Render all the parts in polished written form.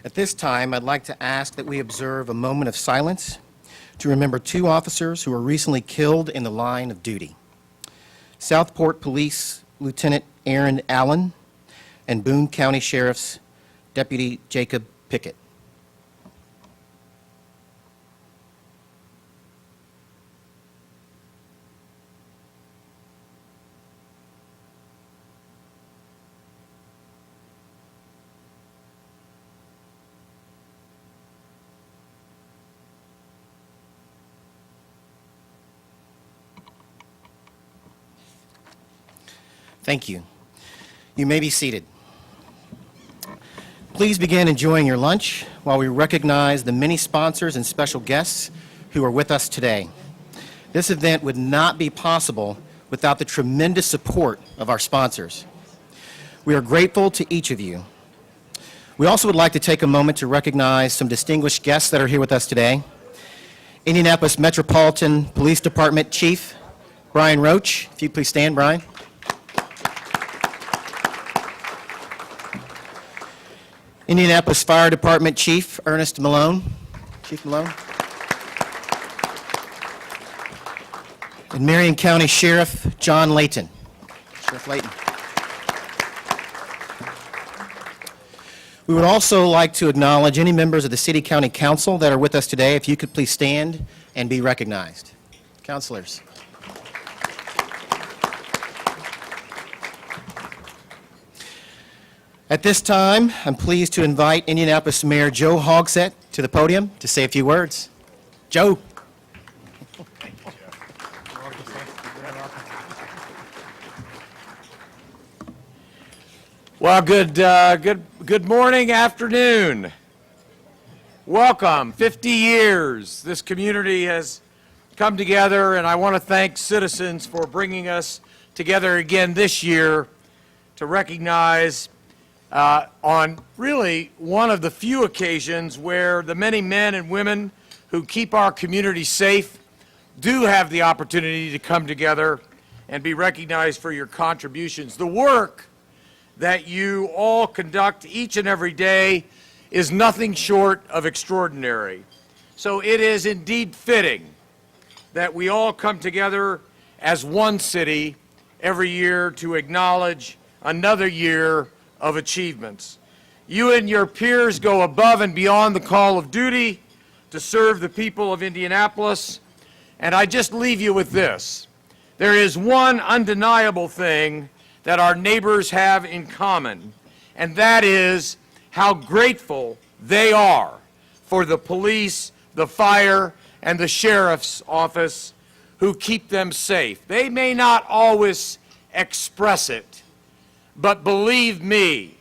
At this time, I'd like to ask that we observe a moment of silence to remember two officers who were recently killed in the line of duty. Southport Police Lieutenant Aaron Allen and Boone County Sheriff's Deputy Jacob Pickett. Thank you. You may be seated. Please begin enjoying your lunch while we recognize the many sponsors and special guests who are with us today. This event would not be possible without the tremendous support of our sponsors. We are grateful to each of you. We also would like to take a moment to recognize some distinguished guests that are here with us today. Indianapolis Metropolitan Police Department Chief Brian Roach. If you'd please stand, Brian. Indianapolis Fire Department Chief Ernest Malone. Chief Malone. And Marion County Sheriff John Layton. Sheriff Layton. We would also like to acknowledge any members of the City County Council that are with us today. If you could please stand and be recognized. Councilors. At this time, I'm pleased to invite Indianapolis Mayor Joe Hogsett to the podium to say a few words. Joe. Well, good morning, afternoon. Welcome. 50 years this community has come together, and I want to thank citizens for bringing us together again this year to recognize on really one of the few occasions where the many men and women who keep our community safe do have the opportunity to come together and be recognized for your contributions. The work that you all conduct each and every day is nothing short of extraordinary. So it is indeed fitting that we all come together as one city every year to acknowledge another year of achievements. You and your peers go above and beyond the call of duty to serve the people of Indianapolis, and I just leave you with this. There is one undeniable thing that our neighbors have in common, and that is how grateful they are for the police, the fire, and the sheriff's office who keep them safe. They may not always express it, but believe me,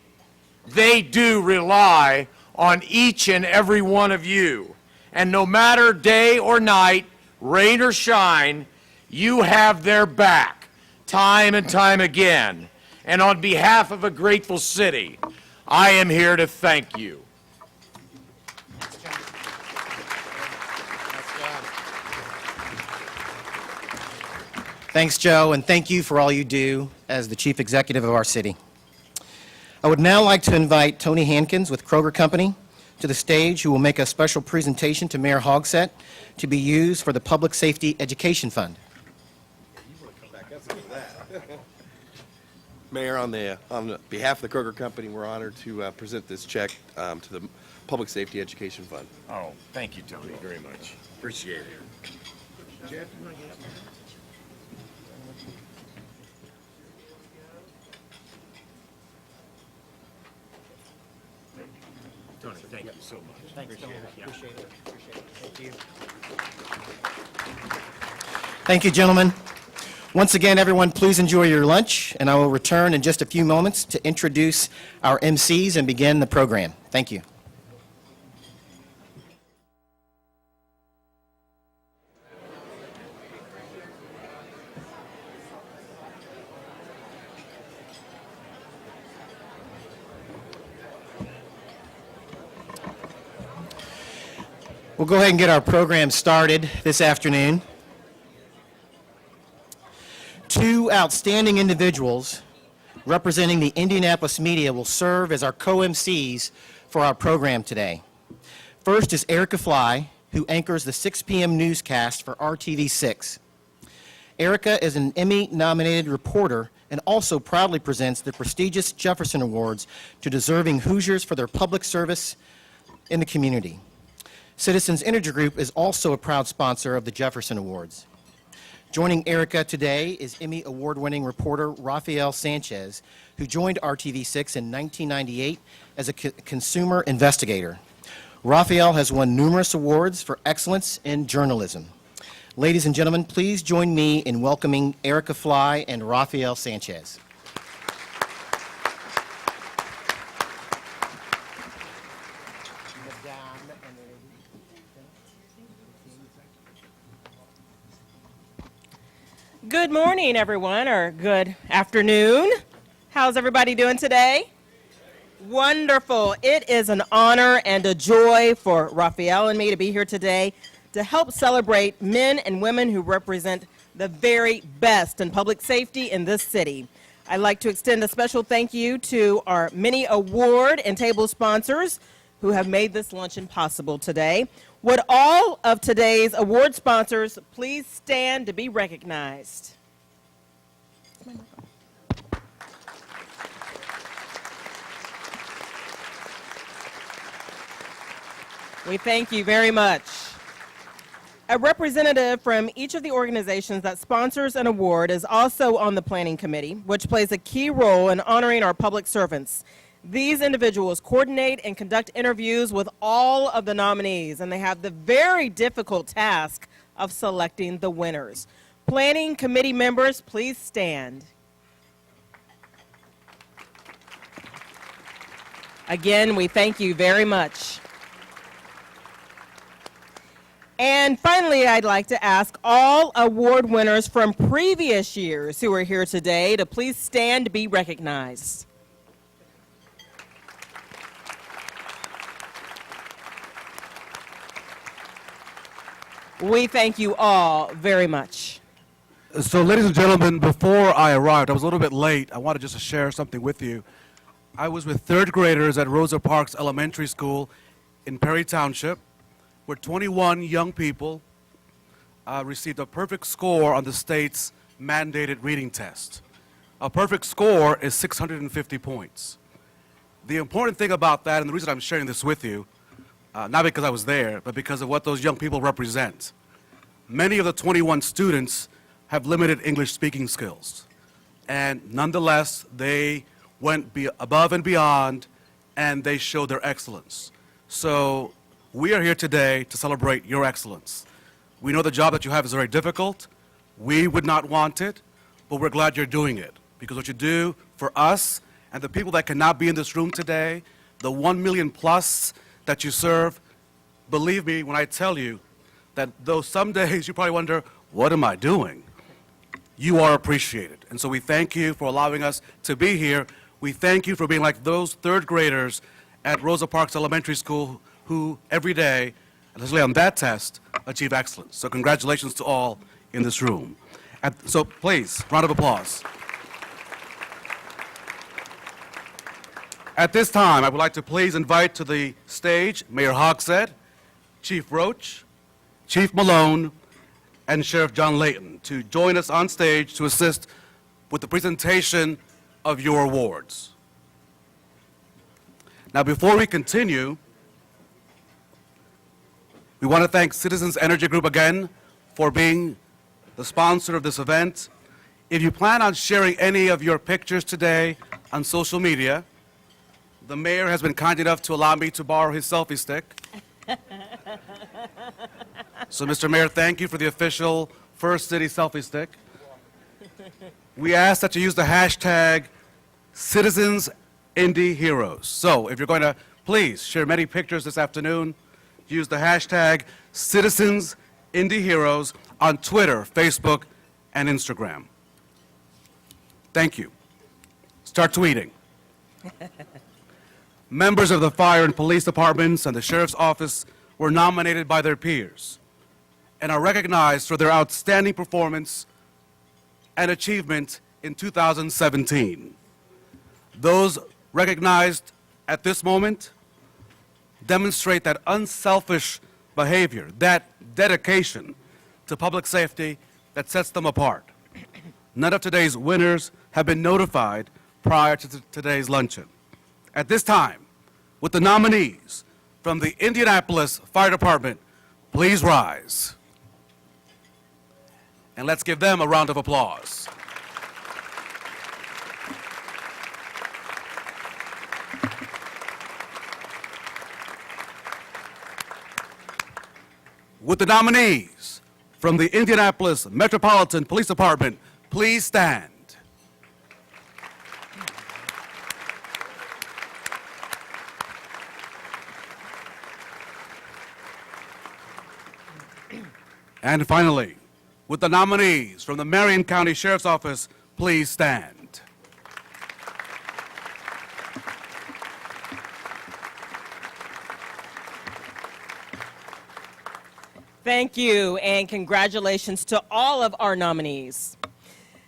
they do rely on each and every one of you. And no matter day or night, rain or shine, you have their back time and time again. And on behalf of a grateful city, I am here to thank you. Thanks, Joe, and thank you for all you do as the Chief Executive of our city. I would now like to invite Tony Hankins with Kroger Company to the stage, who will make a special presentation to Mayor Hogsett to be used for the Public Safety Education Fund. Mayor, on behalf of the Kroger Company, we're honored to present this check to the Public Safety Education Fund. Oh, thank you, Tony, very much. Appreciate it. Jeff, you want to get up there? Tony, thank you so much. Thanks, Tony. Appreciate it. Thank you. Thank you, gentlemen. Once again, everyone, please enjoy your lunch, and I will return in just a few moments to introduce our MCs and begin the program. Thank you. We'll go ahead and get our program started this afternoon. Two outstanding individuals representing the Indianapolis media will serve as our co-MCs for our program today. First is Erica Fly, who anchors the 6 p.m. newscast for RTV6. Erica is an Emmy-nominated reporter and also proudly presents the prestigious Jefferson Awards to deserving Hoosiers for their public service in the community. Citizens Energy Group is also a proud sponsor of the Jefferson Awards. Joining Erica today is Emmy Award-winning reporter Rafael Sanchez, who joined RTV6 in 1998 as a consumer investigator. Rafael has won numerous awards for excellence in journalism. Ladies and gentlemen, please join me in welcoming Erica Fly and Rafael Sanchez. Good morning, everyone, or good afternoon. How's everybody doing today? Wonderful. It is an honor and a joy for Rafael and me to be here today to help celebrate men and women who represent the very best in public safety in this city. I'd like to extend a special thank you to our many award and table sponsors who have made this luncheon possible today. Would all of today's award sponsors please stand to be recognized? We thank you very much. A representative from each of the organizations that sponsors an award is also on the planning committee, which plays a key role in honoring our public servants. These individuals coordinate and conduct interviews with all of the nominees, and they have the very difficult task of selecting the winners. Planning committee members, please stand. Again, we thank you very much. And finally, I'd like to ask all award winners from previous years who are here today to please stand to be recognized. We thank you all very much. So, ladies and gentlemen, before I arrived, I was a little bit late. I wanted just to share something with you. I was with third graders at Rosa Parks Elementary School in Perry Township, where 21 young people received a perfect score on the state's mandated reading test. A perfect score is 650 points. The important thing about that, and the reason I'm sharing this with you, not because I was there, but because of what those young people represent. Many of the 21 students have limited English speaking skills. And nonetheless, they went above and beyond, and they showed their excellence. So we are here today to celebrate your excellence. We know the job that you have is very difficult. We would not want it, but we're glad you're doing it. Because what you do for us and the people that cannot be in this room today, the 1 million plus that you serve, believe me when I tell you that though some days you probably wonder, what am I doing? You are appreciated. And so we thank you for allowing us to be here. We thank you for being like those third graders at Rosa Parks Elementary School who every day, especially on that test, achieve excellence. So congratulations to all in this room. So please, round of applause. At this time, I would like to please invite to the stage Mayor Hogsett, Chief Roach, Chief Malone, and Sheriff John Layton to join us on stage to assist with the presentation of your awards. Now, before we continue, we want to thank Citizens Energy Group again for being the sponsor of this event. If you plan on sharing any of your pictures today on social media, the mayor has been kind enough to allow me to borrow his selfie stick. So, Mr. Mayor, thank you for the official First City selfie stick. We ask that you use the hashtag #CitizensIndyHeroes. So, if you're going to please share many pictures this afternoon, use the hashtag #CitizensIndyHeroes on Twitter, Facebook, and Instagram. Thank you. Start tweeting. Members of the fire and police departments and the sheriff's office were nominated by their peers and are recognized for their outstanding performance and achievement in 2017. Those recognized at this moment demonstrate that unselfish behavior, that dedication to public safety that sets them apart. None of today's winners have been notified prior to today's luncheon. At this time, with the nominees from the Indianapolis Fire Department, please rise. And let's give them a round of applause. With the nominees from the Indianapolis Metropolitan Police Department, please stand. And finally, with the nominees from the Marion County Sheriff's Office, please stand. Thank you, and congratulations to all of our nominees.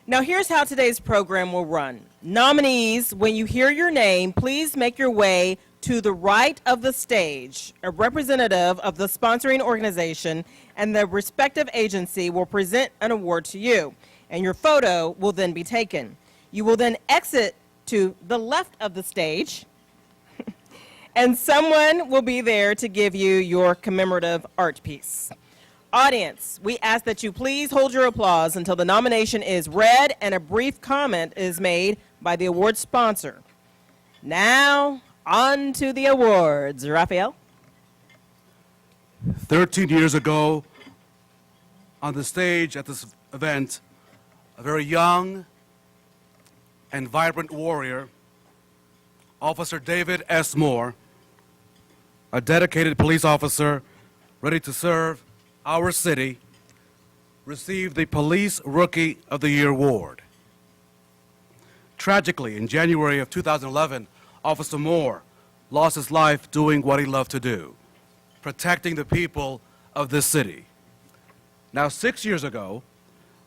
Now, here's how today's program will run. Nominees, when you hear your name, please make your way to the right of the stage. A representative of the sponsoring organization and the respective agency will present an award to you, and your photo will then be taken. You will then exit to the left of the stage, and someone will be there to give you your commemorative art piece. Audience, we ask that you please hold your applause until the nomination is read and a brief comment is made by the award sponsor. Now, on to the awards. Raphael? 13 years ago, on the stage at this event, a very young and vibrant warrior, Officer David S. Moore, a dedicated police officer ready to serve our city, received the Police Rookie of the Year award. Tragically, in January of 2011, Officer Moore lost his life doing what he loved to do, protecting the people of this city. Now, 6 years ago,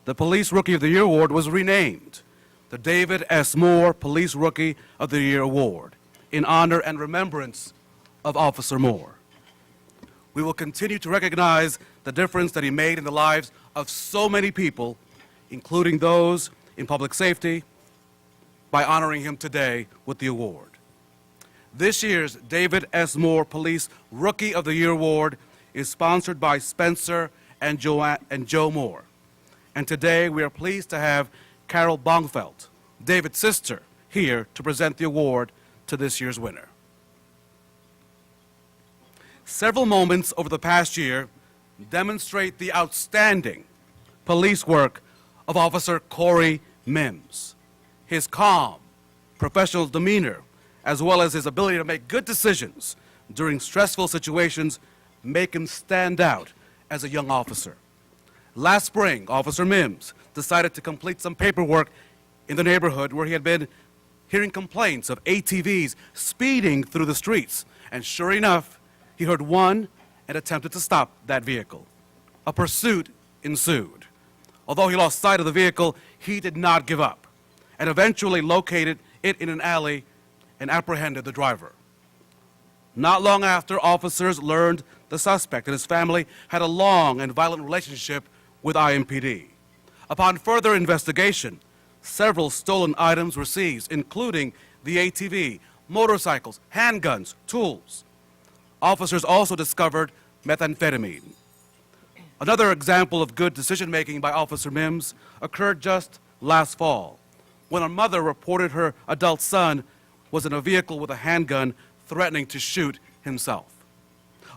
the Police Rookie of the Year award was renamed the David S. Moore Police Rookie of the Year award in honor and remembrance of Officer Moore. We will continue to recognize the difference that he made in the lives of so many people, including those in public safety, by honoring him today with the award. This year's David S. Moore Police Rookie of the Year award is sponsored by Spencer and Joe Moore. And today we are pleased to have Carol Bongfeld, David's sister, here to present the award to this year's winner. Several moments over the past year demonstrate the outstanding police work of Officer Corey Mims. His calm, professional demeanor, as well as his ability to make good decisions during stressful situations, make him stand out as a young officer. Last spring, Officer Mims decided to complete some paperwork in the neighborhood where he had been hearing complaints of ATVs speeding through the streets. And sure enough, he heard one and attempted to stop that vehicle. A pursuit ensued. Although he lost sight of the vehicle, he did not give up and eventually located it in an alley and apprehended the driver. Not long after, officers learned the suspect and his family had a long and violent relationship with IMPD. Upon further investigation, several stolen items were seized, including the ATV, motorcycles, handguns, tools. Officers also discovered methamphetamine. Another example of good decision-making by Officer Mims occurred just last fall, when a mother reported her adult son was in a vehicle with a handgun threatening to shoot himself.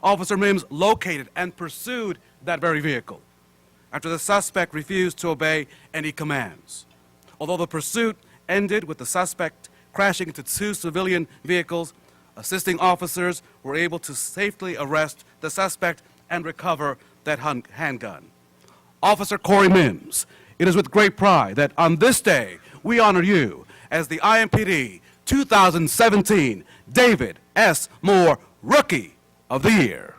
Officer Mims located and pursued that very vehicle after the suspect refused to obey any commands. Although the pursuit ended with the suspect crashing into two civilian vehicles, assisting officers were able to safely arrest the suspect and recover that handgun. Officer Corey Mims, it is with great pride that on this day we honor you as the IMPD 2017 David S. Moore Rookie of the Year.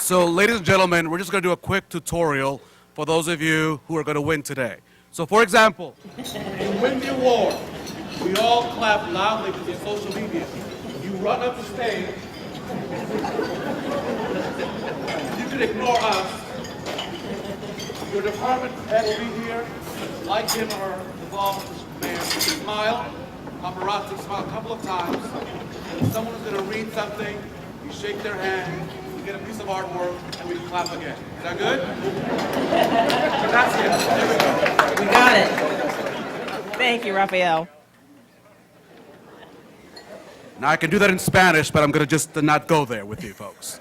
So, ladies and gentlemen, we're just going to do a quick tutorial for those of you who are going to win today. So, for example, you win the award. We all clap loudly because it's social media. You run up the stage. You can ignore us. Your department head will be here. Like him or the boss man, smile. Paparazzi, smile a couple of times. And someone is going to read something. You shake their hand. We get a piece of artwork, and we clap again. Is that good? That's it. There we go. We got it. Thank you, Raphael. Now, I can do that in Spanish, but I'm going to just not go there with you folks.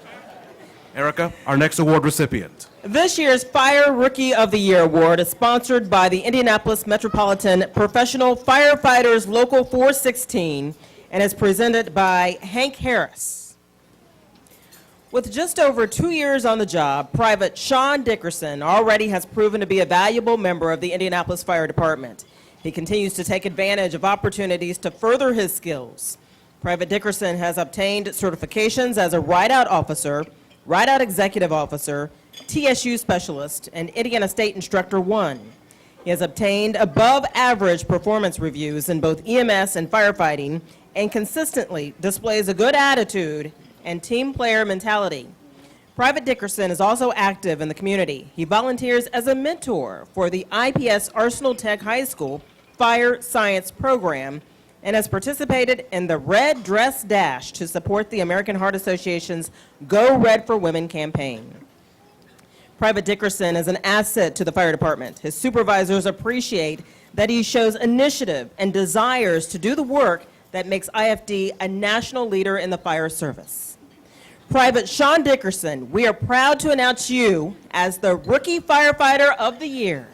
Erica, our next award recipient. This year's Fire Rookie of the Year award is sponsored by the Indianapolis Metropolitan Professional Firefighters Local 416 and is presented by Hank Harris. With just over 2 years on the job, Private Sean Dickerson already has proven to be a valuable member of the Indianapolis Fire Department. He continues to take advantage of opportunities to further his skills. Private Dickerson has obtained certifications as a Ride-Out Officer, Ride-Out Executive Officer, TSU Specialist, and Indiana State Instructor 1. He has obtained above-average performance reviews in both EMS and firefighting and consistently displays a good attitude and team player mentality. Private Dickerson is also active in the community. He volunteers as a mentor for the IPS Arsenal Tech High School Fire Science Program and has participated in the Red Dress Dash to support the American Heart Association's Go Red for Women campaign. Private Dickerson is an asset to the fire department. His supervisors appreciate that he shows initiative and desires to do the work that makes IFD a national leader in the fire service. Private Sean Dickerson, we are proud to announce you as the Rookie Firefighter of the Year.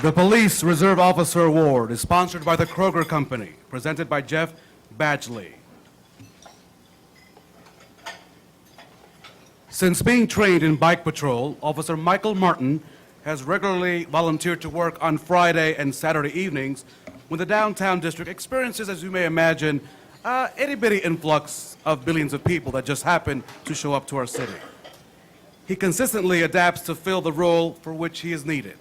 The Police Reserve Officer Award is sponsored by the Kroger Company, presented by Jeff Badgley. Since being trained in bike patrol, Officer Michael Martin has regularly volunteered to work on Friday and Saturday evenings when the downtown district experiences, as you may imagine, an itty-bitty influx of billions of people that just happen to show up to our city. He consistently adapts to fill the role for which he is needed.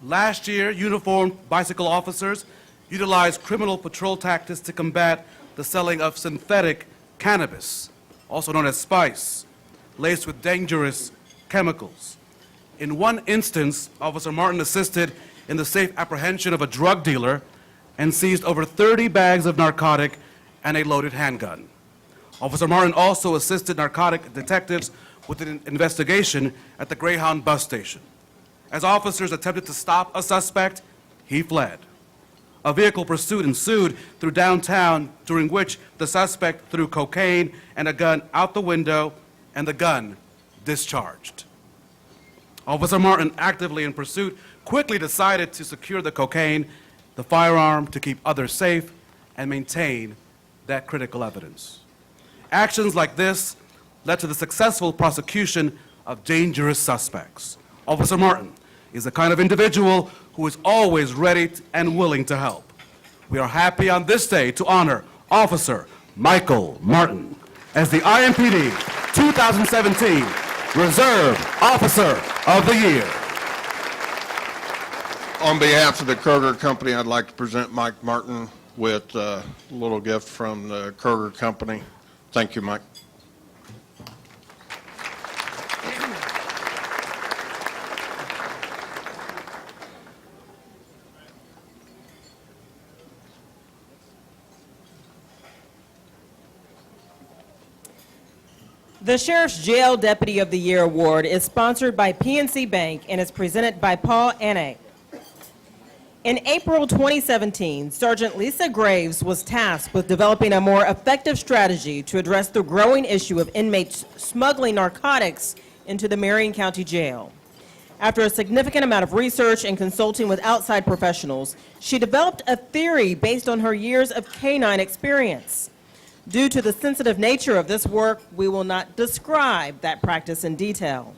Last year, uniformed bicycle officers utilized criminal patrol tactics to combat the selling of synthetic cannabis, also known as spice, laced with dangerous chemicals. In one instance, Officer Martin assisted in the safe apprehension of a drug dealer and seized over 30 bags of narcotic and a loaded handgun. Officer Martin also assisted narcotic detectives with an investigation at the Greyhound bus station. As officers attempted to stop a suspect, he fled. A vehicle pursuit ensued through downtown, during which the suspect threw cocaine and a gun out the window, and the gun discharged. Officer Martin, actively in pursuit, quickly decided to secure the cocaine, the firearm, to keep others safe and maintain that critical evidence. Actions like this led to the successful prosecution of dangerous suspects. Officer Martin is the kind of individual who is always ready and willing to help. We are happy on this day to honor Officer Michael Martin as the IMPD 2017 Reserve Officer of the Year. On behalf of the Kroger Company, I'd like to present Mike Martin with a little gift from the Kroger Company. Thank you, Mike. The Sheriff's Jail Deputy of the Year Award is sponsored by PNC Bank and is presented by Paul Anne. In April 2017, Sergeant Lisa Graves was tasked with developing a more effective strategy to address the growing issue of inmates smuggling narcotics into the Marion County Jail. After a significant amount of research and consulting with outside professionals, she developed a theory based on her years of canine experience. Due to the sensitive nature of this work, we will not describe that practice in detail.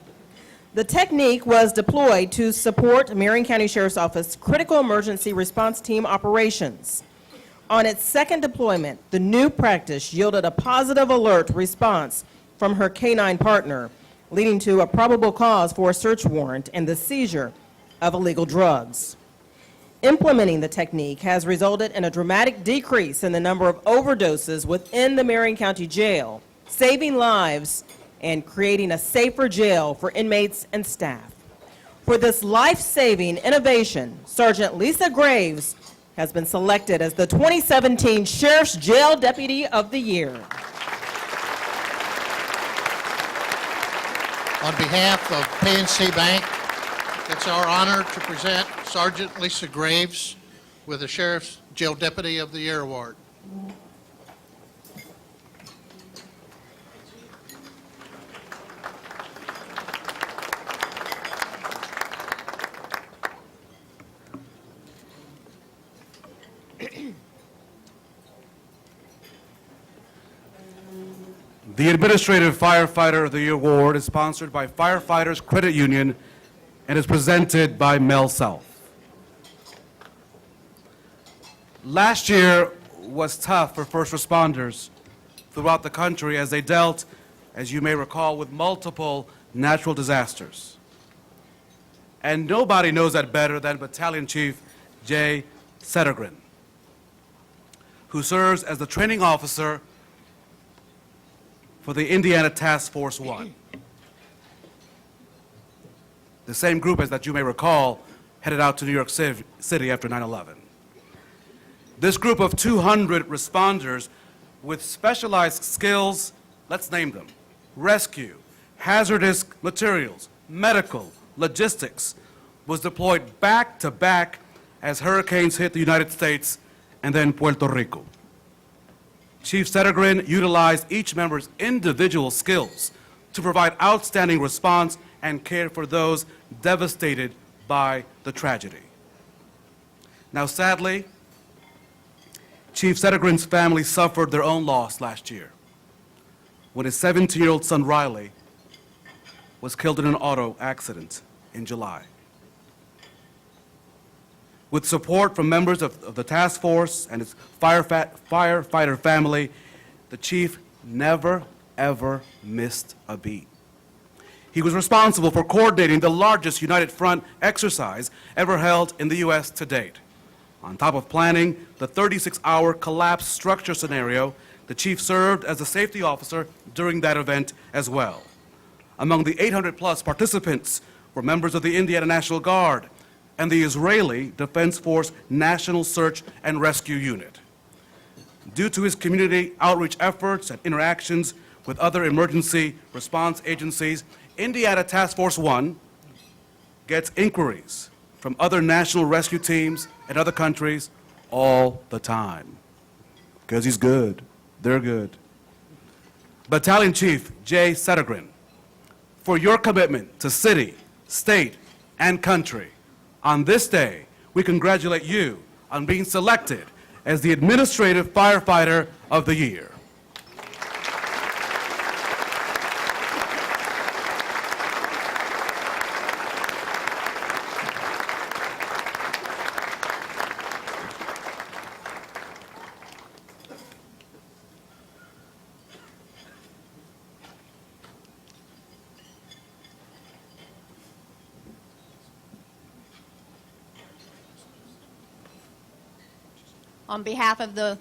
The technique was deployed to support Marion County Sheriff's Office critical emergency response team operations. On its second deployment, the new practice yielded a positive alert response from her canine partner, leading to a probable cause for a search warrant and the seizure of illegal drugs. Implementing the technique has resulted in a dramatic decrease in the number of overdoses within the Marion County Jail, saving lives and creating a safer jail for inmates and staff. For this life-saving innovation, Sergeant Lisa Graves has been selected as the 2017 Sheriff's Jail Deputy of the Year. On behalf of PNC Bank, it's our honor to present Sergeant Lisa Graves with the Sheriff's Jail Deputy of the Year Award. The Administrative Firefighter of the Year Award is sponsored by Firefighters Credit Union and is presented by Mel South. Last year was tough for first responders throughout the country as they dealt, as you may recall, with multiple natural disasters. And nobody knows that better than Battalion Chief Jay Settergren, who serves as the training officer for the Indiana Task Force 1. The same group as that you may recall headed out to New York City after 9/11. This group of 200 responders with specialized skills, let's name them: rescue, hazardous materials, medical, logistics, was deployed back to back as hurricanes hit the United States and then Puerto Rico. Chief Settergren utilized each member's individual skills to provide outstanding response and care for those devastated by the tragedy. Now, sadly, Chief Settergren's family suffered their own loss last year when his 17-year-old son Riley was killed in an auto accident in July. With support from members of the task force and his firefighter family, the chief never, ever missed a beat. He was responsible for coordinating the largest United Front exercise ever held in the U.S. to date. On top of planning the 36-hour collapse structure scenario, the chief served as a safety officer during that event as well. Among the 800-plus participants were members of the Indiana National Guard and the Israeli Defense Force National Search and Rescue Unit. Due to his community outreach efforts and interactions with other emergency response agencies, Indiana Task Force 1 gets inquiries from other national rescue teams and other countries all the time. Because he's good. They're good. Battalion Chief Jay Settergren, for your commitment to city, state, and country, on this day, we congratulate you on being selected as the Administrative Firefighter of the Year. On behalf of the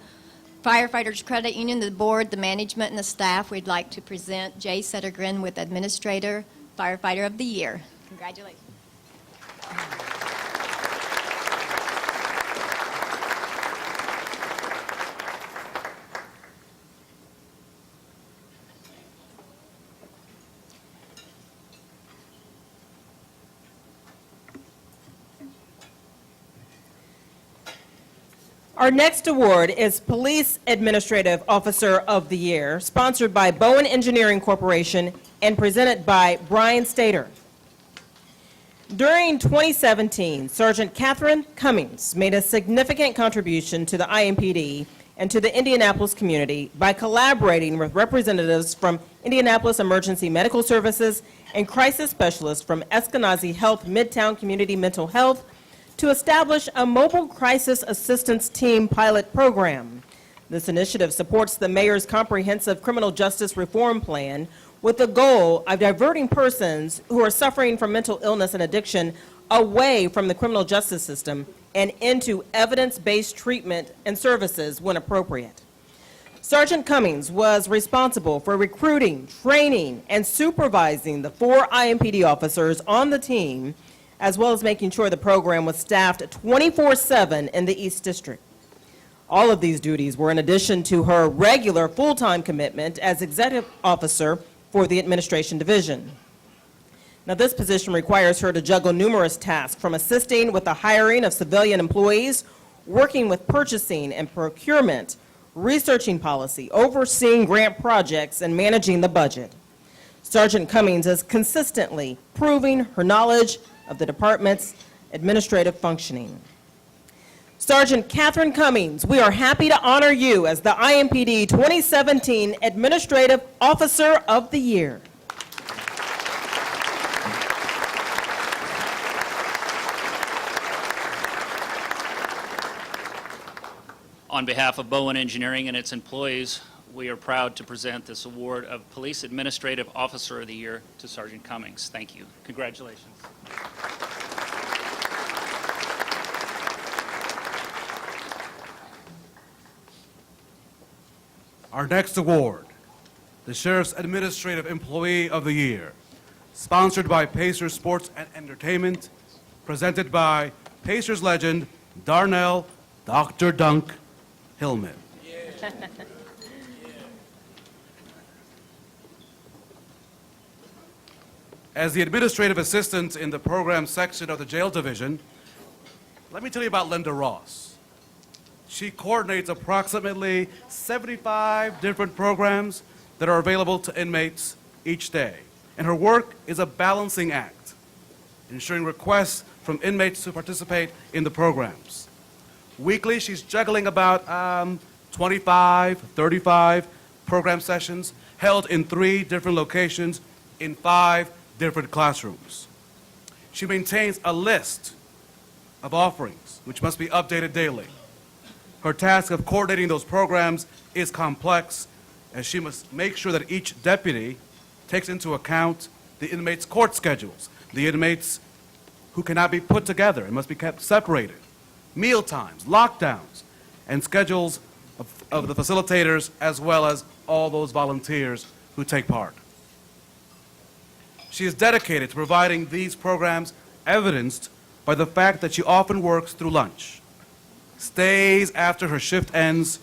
Firefighters Credit Union, the board, the management, and the staff, we'd like to present Jay Settergren with Administrator Firefighter of the Year. Congratulations. Our next award is Police Administrative Officer of the Year, sponsored by Bowen Engineering Corporation and presented by Brian Stater. During 2017, Sergeant Catherine Cummings made a significant contribution to the IMPD and to the Indianapolis community by collaborating with representatives from Indianapolis Emergency Medical Services and crisis specialists from Eskenazi Health Midtown Community Mental Health to establish a mobile crisis assistance team pilot program. This initiative supports the mayor's comprehensive criminal justice reform plan with the goal of diverting persons who are suffering from mental illness and addiction away from the criminal justice system and into evidence-based treatment and services when appropriate. Sergeant Cummings was responsible for recruiting, training, and supervising the 4 IMPD officers on the team, as well as making sure the program was staffed 24/7 in the East District. All of these duties were in addition to her regular full-time commitment as executive officer for the administration division. Now, this position requires her to juggle numerous tasks, from assisting with the hiring of civilian employees, working with purchasing and procurement, researching policy, overseeing grant projects, and managing the budget. Sergeant Cummings is consistently proving her knowledge of the department's administrative functioning. Sergeant Catherine Cummings, we are happy to honor you as the IMPD 2017 Administrative Officer of the Year. On behalf of Bowen Engineering and its employees, we are proud to present this award of Police Administrative Officer of the Year to Sergeant Cummings. Thank you. Congratulations. Our next award, the Sheriff's Administrative Employee of the Year, sponsored by Pacers Sports and Entertainment, presented by Pacers legend Darnell Dr. Dunk Hillman. As the administrative assistant in the program section of the jail division, let me tell you about Linda Ross. She coordinates approximately 75 different programs that are available to inmates each day. And her work is a balancing act, ensuring requests from inmates to participate in the programs. Weekly, she's juggling about 25, 35 program sessions held in 3 different locations in 5 different classrooms. She maintains a list of offerings which must be updated daily. Her task of coordinating those programs is complex, as she must make sure that each deputy takes into account the inmates' court schedules, the inmates who cannot be put together and must be kept separated, meal times, lockdowns, and schedules of the facilitators, as well as all those volunteers who take part. She is dedicated to providing these programs, evidenced by the fact that she often works through lunch, stays after her shift ends,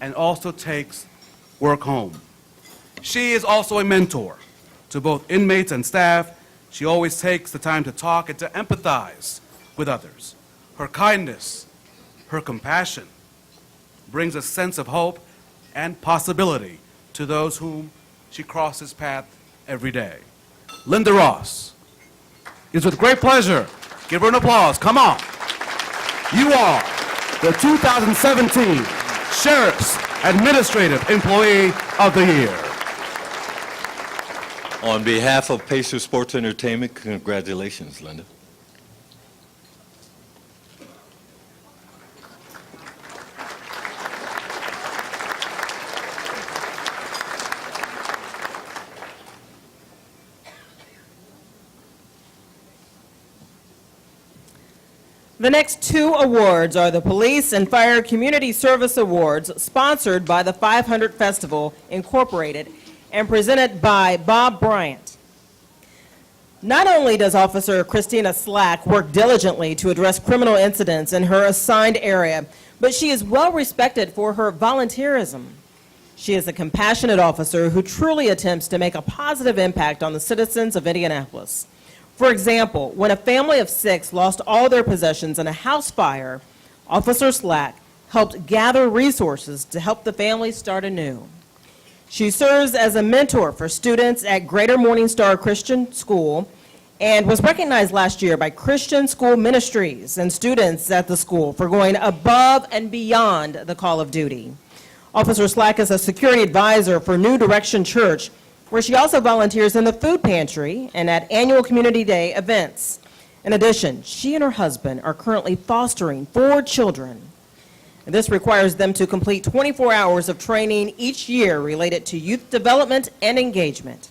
and also takes work home. She is also a mentor to both inmates and staff. She always takes the time to talk and to empathize with others. Her kindness, her compassion brings a sense of hope and possibility to those whom she crosses path every day. Linda Ross. It is with great pleasure. Give her an applause. Come on. You are the 2017 Sheriff's Administrative Employee of the Year. On behalf of Pacers Sports Entertainment, congratulations, Linda. The next 2 awards are the Police and Fire Community Service Awards, sponsored by the 500 Festival, Incorporated, and presented by Bob Bryant. Not only does Officer Christina Slack work diligently to address criminal incidents in her assigned area, but she is well respected for her volunteerism. She is a compassionate officer who truly attempts to make a positive impact on the citizens of Indianapolis. For example, when a family of 6 lost all their possessions in a house fire, Officer Slack helped gather resources to help the family start anew. She serves as a mentor for students at Greater Morning Star Christian School and was recognized last year by Christian School Ministries and students at the school for going above and beyond the call of duty. Officer Slack is a security advisor for New Direction Church, where she also volunteers in the food pantry and at annual Community Day events. In addition, she and her husband are currently fostering 4 children. And this requires them to complete 24 hours of training each year related to youth development and engagement.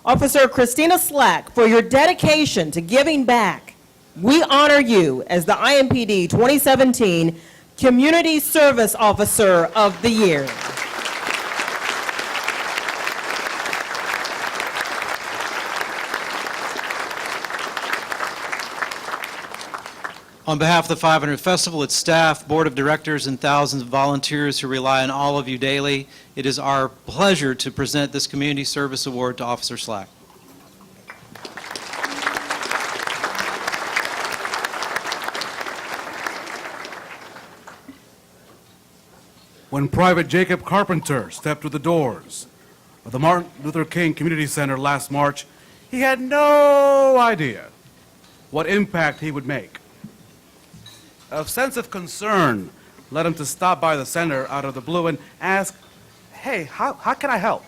Officer Christina Slack, for your dedication to giving back, we honor you as the IMPD 2017 Community Service Officer of the Year. On behalf of the 500 Festival, its staff, board of directors, and thousands of volunteers who rely on all of you daily, it is our pleasure to present this Community Service Award to Officer Slack. When Private Jacob Carpenter stepped through the doors of the Martin Luther King Community Center last March, he had no idea what impact he would make. A sense of concern led him to stop by the center out of the blue and ask, hey, how can I help?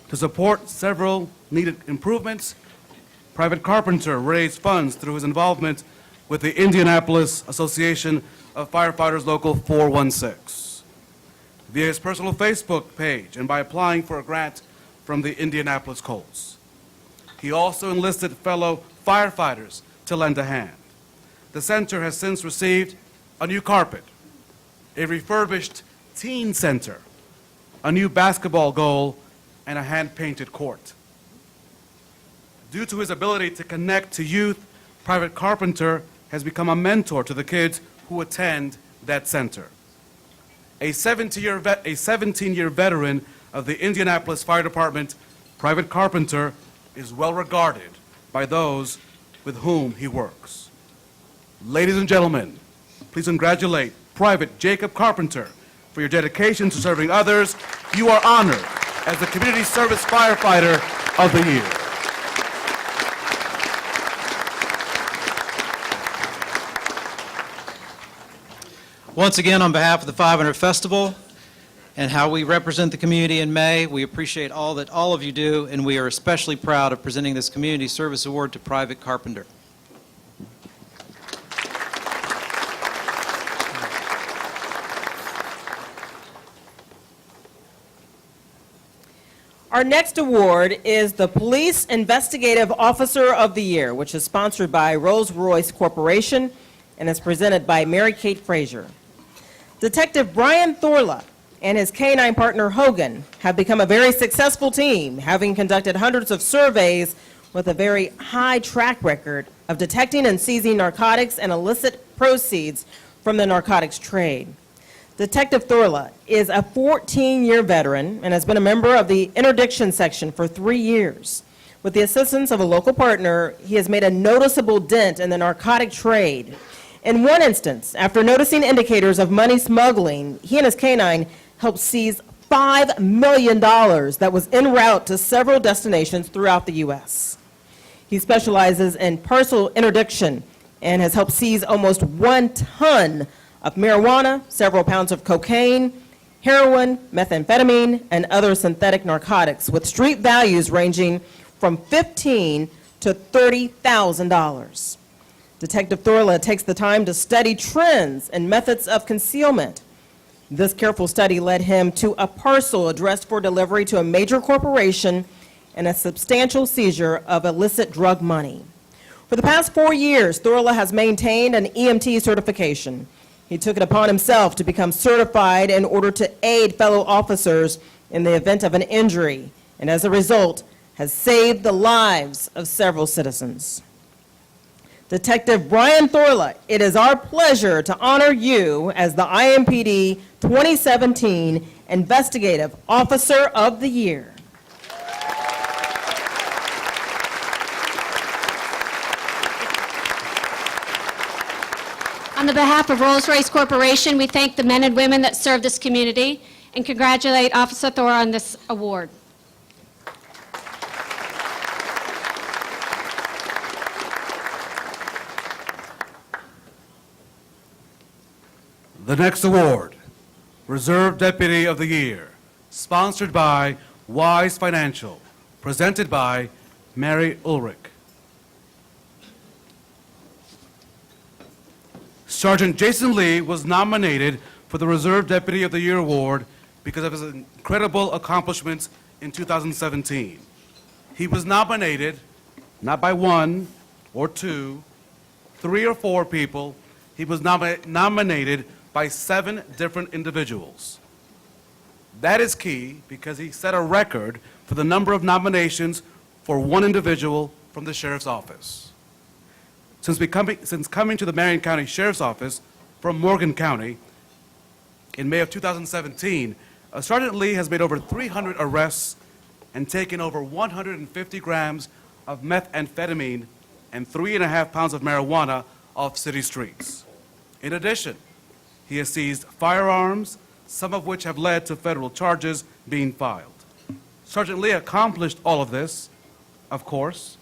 To support several needed improvements, Private Carpenter raised funds through his involvement with the Indianapolis Association of Firefighters Local 416, via his personal Facebook page and by applying for a grant from the Indianapolis Colts. He also enlisted fellow firefighters to lend a hand. The center has since received a new carpet, a refurbished teen center, a new basketball goal, and a hand-painted court. Due to his ability to connect to youth, Private Carpenter has become a mentor to the kids who attend that center. A 17-year veteran of the Indianapolis Fire Department, Private Carpenter is well regarded by those with whom he works. Ladies and gentlemen, please congratulate Private Jacob Carpenter for your dedication to serving others. You are honored as the Community Service Firefighter of the Year. Once again, on behalf of the 500 Festival and how we represent the community in May, we appreciate all that all of you do, and we are especially proud of presenting this Community Service Award to Private Carpenter. Our next award is the Police Investigative Officer of the Year, which is sponsored by Rolls-Royce Corporation and is presented by Mary Kate Frazier. Detective Brian Thorla and his K-9 partner Hogan have become a very successful team, having conducted hundreds of surveys with a very high track record of detecting and seizing narcotics and illicit proceeds from the narcotics trade. Detective Thorla is a 14-year veteran and has been a member of the interdiction section for 3 years. With the assistance of a local partner, he has made a noticeable dent in the narcotic trade. In one instance, after noticing indicators of money smuggling, he and his K-9 helped seize $5 million that was en route to several destinations throughout the U.S. He specializes in parcel interdiction and has helped seize almost 1 ton of marijuana, several pounds of cocaine, heroin, methamphetamine, and other synthetic narcotics, with street values ranging from $15,000 to $30,000. Detective Thorla takes the time to study trends and methods of concealment. This careful study led him to a parcel addressed for delivery to a major corporation and a substantial seizure of illicit drug money. For the past 4 years, Thorla has maintained an EMT certification. He took it upon himself to become certified in order to aid fellow officers in the event of an injury, and as a result, has saved the lives of several citizens. Detective Brian Thorla, it is our pleasure to honor you as the IMPD 2017 Investigative Officer of the Year. On the behalf of Rolls-Royce Corporation, we thank the men and women that serve this community and congratulate Officer Thor on this award. The next award, Reserve Deputy of the Year, sponsored by Wise Financial, presented by Mary Ulrich. Sergeant Jason Lee was nominated for the Reserve Deputy of the Year award because of his incredible accomplishments in 2017. He was nominated not by one or two, 3 or 4 people. He was nominated by 7 different individuals. That is key because he set a record for the number of nominations for one individual from the Sheriff's Office. Since coming to the Marion County Sheriff's Office from Morgan County in May of 2017, Sergeant Lee has made over 300 arrests and taken over 150 grams of methamphetamine and 3.5 pounds of marijuana off city streets. In addition, he has seized firearms, some of which have led to federal charges being filed. Sergeant Lee accomplished all of this, of course,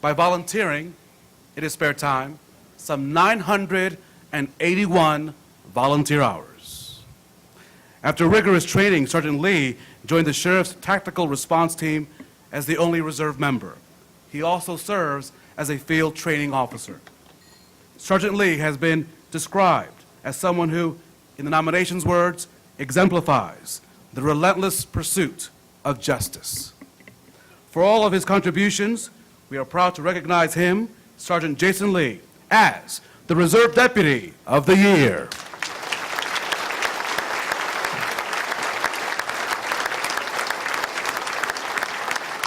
by volunteering in his spare time some 981 volunteer hours. After rigorous training, Sergeant Lee joined the Sheriff's Tactical Response Team as the only reserve member. He also serves as a field training officer. Sergeant Lee has been described as someone who, in the nomination's words, exemplifies the relentless pursuit of justice. For all of his contributions, we are proud to recognize him, Sergeant Jason Lee, as the Reserve Deputy of the Year.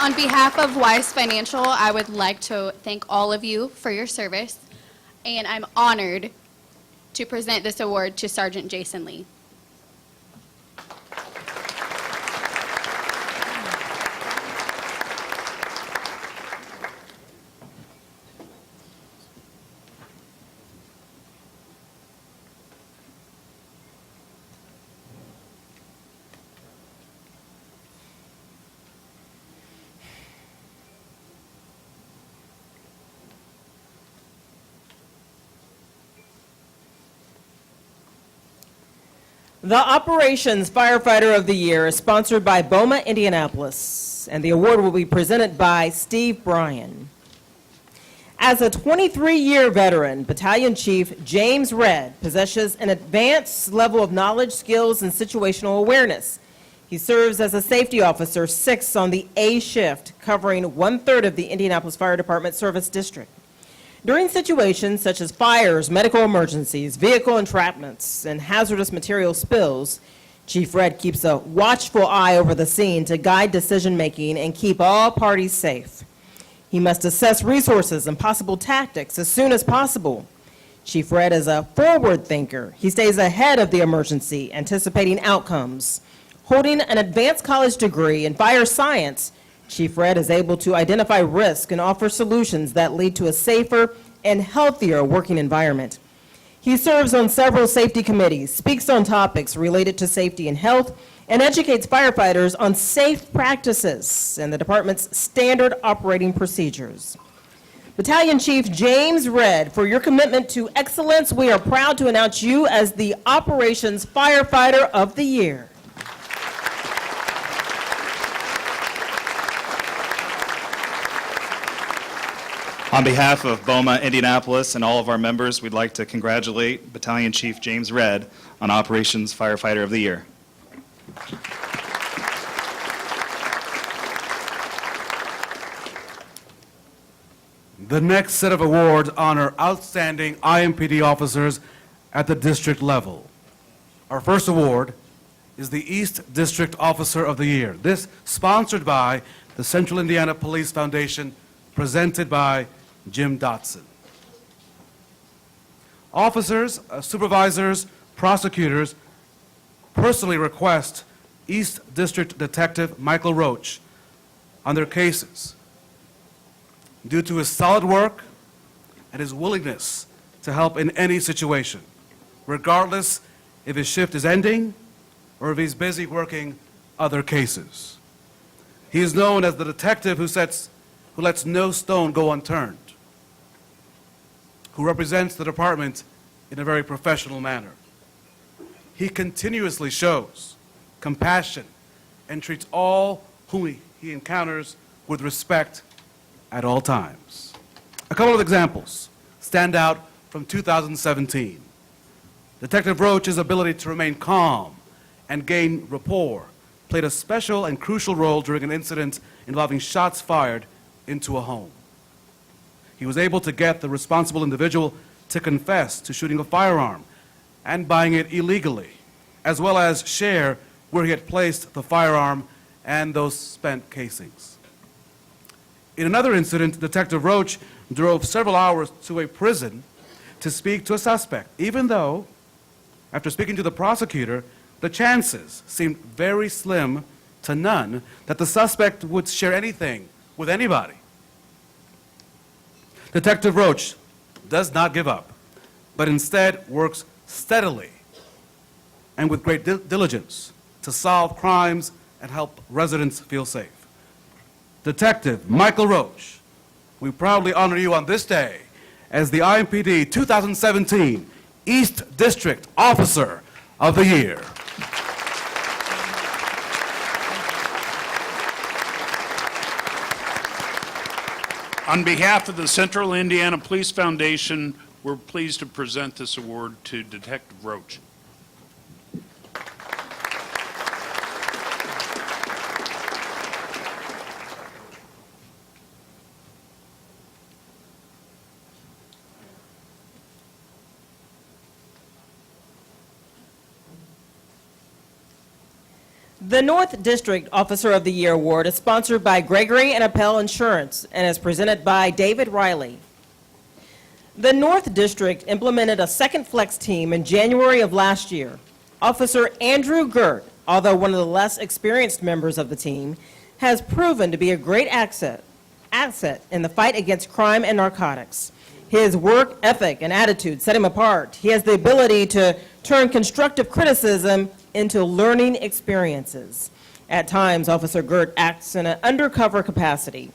On behalf of Wise Financial, I would like to thank all of you for your service, and I'm honored to present this award to Sergeant Jason Lee. The Operations Firefighter of the Year is sponsored by BOMA, Indianapolis, and the award will be presented by Steve Bryan. As a 23-year veteran, Battalion Chief James Redd possesses an advanced level of knowledge, skills, and situational awareness. He serves as a safety officer 6 on the A shift, covering 1/3 of the Indianapolis Fire Department Service District. During situations such as fires, medical emergencies, vehicle entrapments, and hazardous material spills, Chief Redd keeps a watchful eye over the scene to guide decision-making and keep all parties safe. He must assess resources and possible tactics as soon as possible. Chief Redd is a forward thinker. He stays ahead of the emergency, anticipating outcomes. Holding an advanced college degree in fire science, Chief Redd is able to identify risk and offer solutions that lead to a safer and healthier working environment. He serves on several safety committees, speaks on topics related to safety and health, and educates firefighters on safe practices and the department's standard operating procedures. Battalion Chief James Redd, for your commitment to excellence, we are proud to announce you as the Operations Firefighter of the Year. On behalf of BOMA Indianapolis and all of our members, we'd like to congratulate Battalion Chief James Redd on Operations Firefighter of the Year. The next set of awards honor outstanding IMPD officers at the district level. Our first award is the East District Officer of the Year. This sponsored by the Central Indiana Police Foundation, presented by Jim Dotson. Officers, supervisors, prosecutors personally request East District Detective Michael Roach on their cases due to his solid work and his willingness to help in any situation, regardless if his shift is ending or if he's busy working other cases. He is known as the detective who lets no stone go unturned, who represents the department in a very professional manner. He continuously shows compassion and treats all whom he encounters with respect at all times. A couple of examples stand out from 2017. Detective Roach's ability to remain calm and gain rapport played a special and crucial role during an incident involving shots fired into a home. He was able to get the responsible individual to confess to shooting a firearm and buying it illegally, as well as share where he had placed the firearm and those spent casings. In another incident, Detective Roach drove several hours to a prison to speak to a suspect, even though, after speaking to the prosecutor, the chances seemed very slim to none that the suspect would share anything with anybody. Detective Roach does not give up, but instead works steadily and with great diligence to solve crimes and help residents feel safe. Detective Michael Roach, we proudly honor you on this day as the IMPD 2017 East District Officer of the Year. On behalf of the Central Indiana Police Foundation, we're pleased to present this award to Detective Roach. The North District Officer of the Year Award is sponsored by Gregory and Appel Insurance and is presented by David Riley. The North District implemented a second flex team in January of last year. Officer Andrew Gert, although one of the less experienced members of the team, has proven to be a great asset in the fight against crime and narcotics. His work ethic and attitude set him apart. He has the ability to turn constructive criticism into learning experiences. At times, Officer Gert acts in an undercover capacity.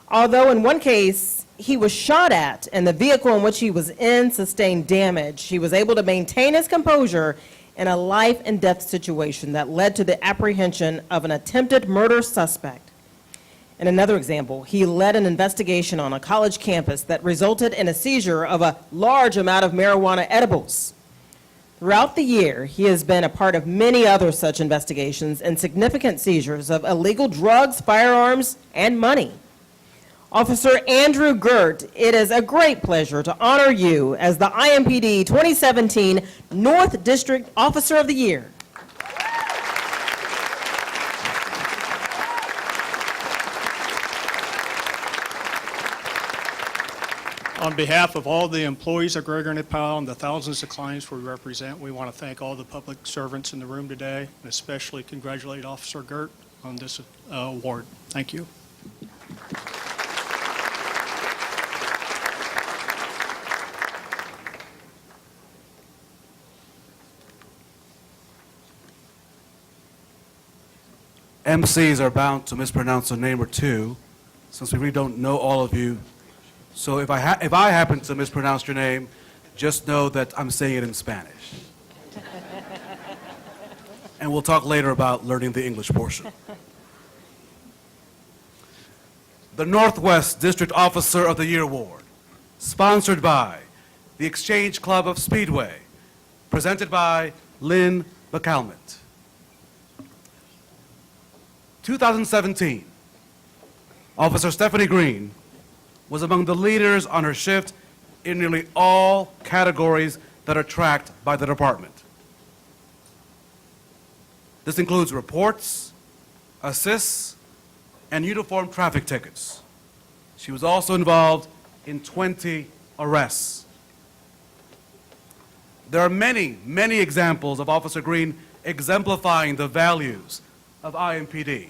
Although in one case, he was shot at and the vehicle in which he was in sustained damage, he was able to maintain his composure in a life and death situation that led to the apprehension of an attempted murder suspect. In another example, he led an investigation on a college campus that resulted in a seizure of a large amount of marijuana edibles. Throughout the year, he has been a part of many other such investigations and significant seizures of illegal drugs, firearms, and money. Officer Andrew Gert, it is a great pleasure to honor you as the IMPD 2017 North District Officer of the Year. On behalf of all the employees of Gregory and Appel and the thousands of clients we represent, we want to thank all the public servants in the room today, and especially congratulate Officer Gert on this award. Thank you. MCs are bound to mispronounce a name or two, since we really don't know all of you. So if I happen to mispronounce your name, just know that I'm saying it in Spanish. And we'll talk later about learning the English portion. The Northwest District Officer of the Year Award, sponsored by the Exchange Club of Speedway, presented by Lynn McCalmont. 2017, Officer Stephanie Green was among the leaders on her shift in nearly all categories that are tracked by the department. This includes reports, assists, and uniform traffic tickets. She was also involved in 20 arrests. There are many, many examples of Officer Green exemplifying the values of IMPD.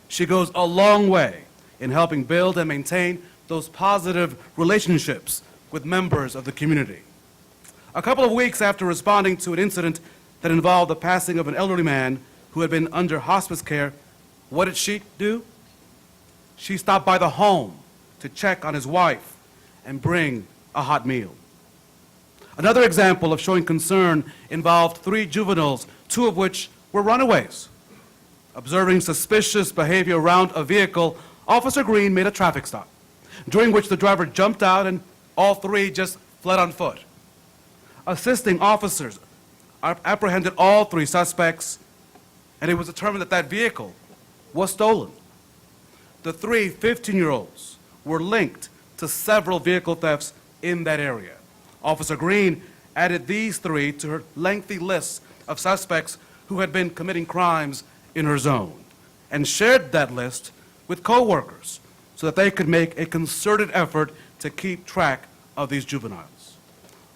She goes a long way in helping build and maintain those positive relationships with members of the community. A couple of weeks after responding to an incident that involved the passing of an elderly man who had been under hospice care, what did she do? She stopped by the home to check on his wife and bring a hot meal. Another example of showing concern involved 3 juveniles, 2 of which were runaways. Observing suspicious behavior around a vehicle, Officer Green made a traffic stop, during which the driver jumped out and all 3 just fled on foot. Assisting officers apprehended all 3 suspects, and it was determined that that vehicle was stolen. The 3 15-year-olds were linked to several vehicle thefts in that area. Officer Green added these 3 to her lengthy list of suspects who had been committing crimes in her zone, and shared that list with co-workers so that they could make a concerted effort to keep track of these juveniles.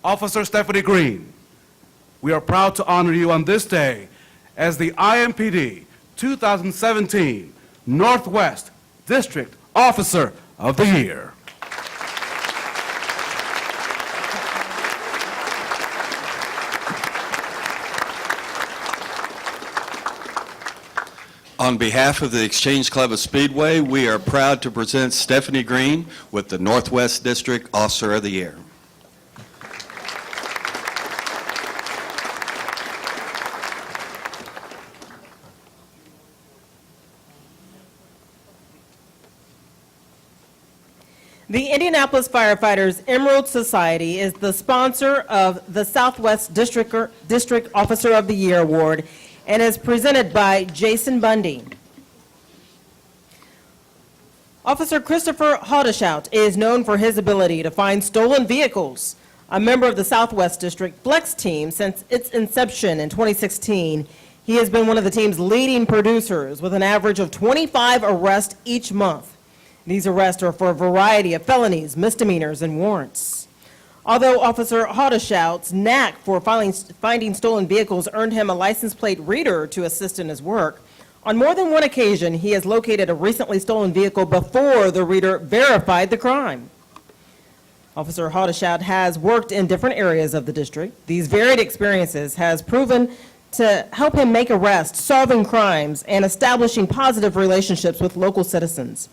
Officer Stephanie Green, we are proud to honor you on this day as the IMPD 2017 Northwest District Officer of the Year. On behalf of the Exchange Club of Speedway, we are proud to present Stephanie Green with the Northwest District Officer of the Year. The Indianapolis Firefighters Emerald Society is the sponsor of the Southwest District Officer of the Year Award and is presented by Jason Bundy. Officer Christopher Haldeshout is known for his ability to find stolen vehicles. A member of the Southwest District Flex team since its inception in 2016, he has been one of the team's leading producers with an average of 25 arrests each month. These arrests are for a variety of felonies, misdemeanors, and warrants. Although Officer Haldeshout's knack for finding stolen vehicles earned him a license plate reader to assist in his work, on more than one occasion he has located a recently stolen vehicle before the reader verified the crime. Officer Haldeshout has worked in different areas of the district. These varied experiences has proven to help him make arrests, solving crimes, and establishing positive relationships with local citizens.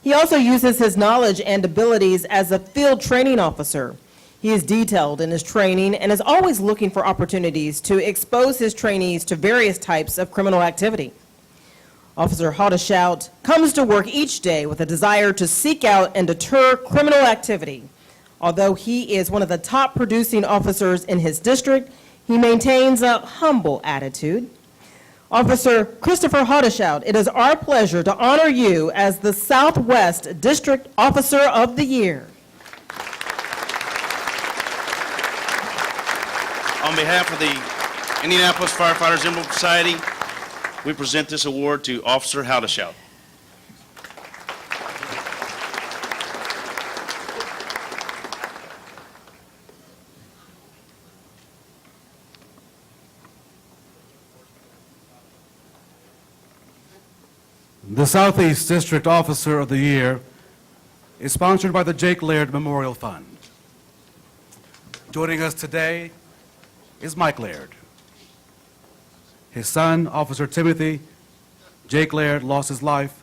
He also uses his knowledge and abilities as a field training officer. He is detailed in his training and is always looking for opportunities to expose his trainees to various types of criminal activity. Officer Haldeshout comes to work each day with a desire to seek out and deter criminal activity. Although he is one of the top producing officers in his district, he maintains a humble attitude. Officer Christopher Haldeshout, it is our pleasure to honor you as the Southwest District Officer of the Year. On behalf of the Indianapolis Firefighters Emerald Society, we present this award to Officer Haldeshout. The Southeast District Officer of the Year is sponsored by the Jake Laird Memorial Fund. Joining us today is Mike Laird. His son, Officer Timothy Jake Laird, lost his life,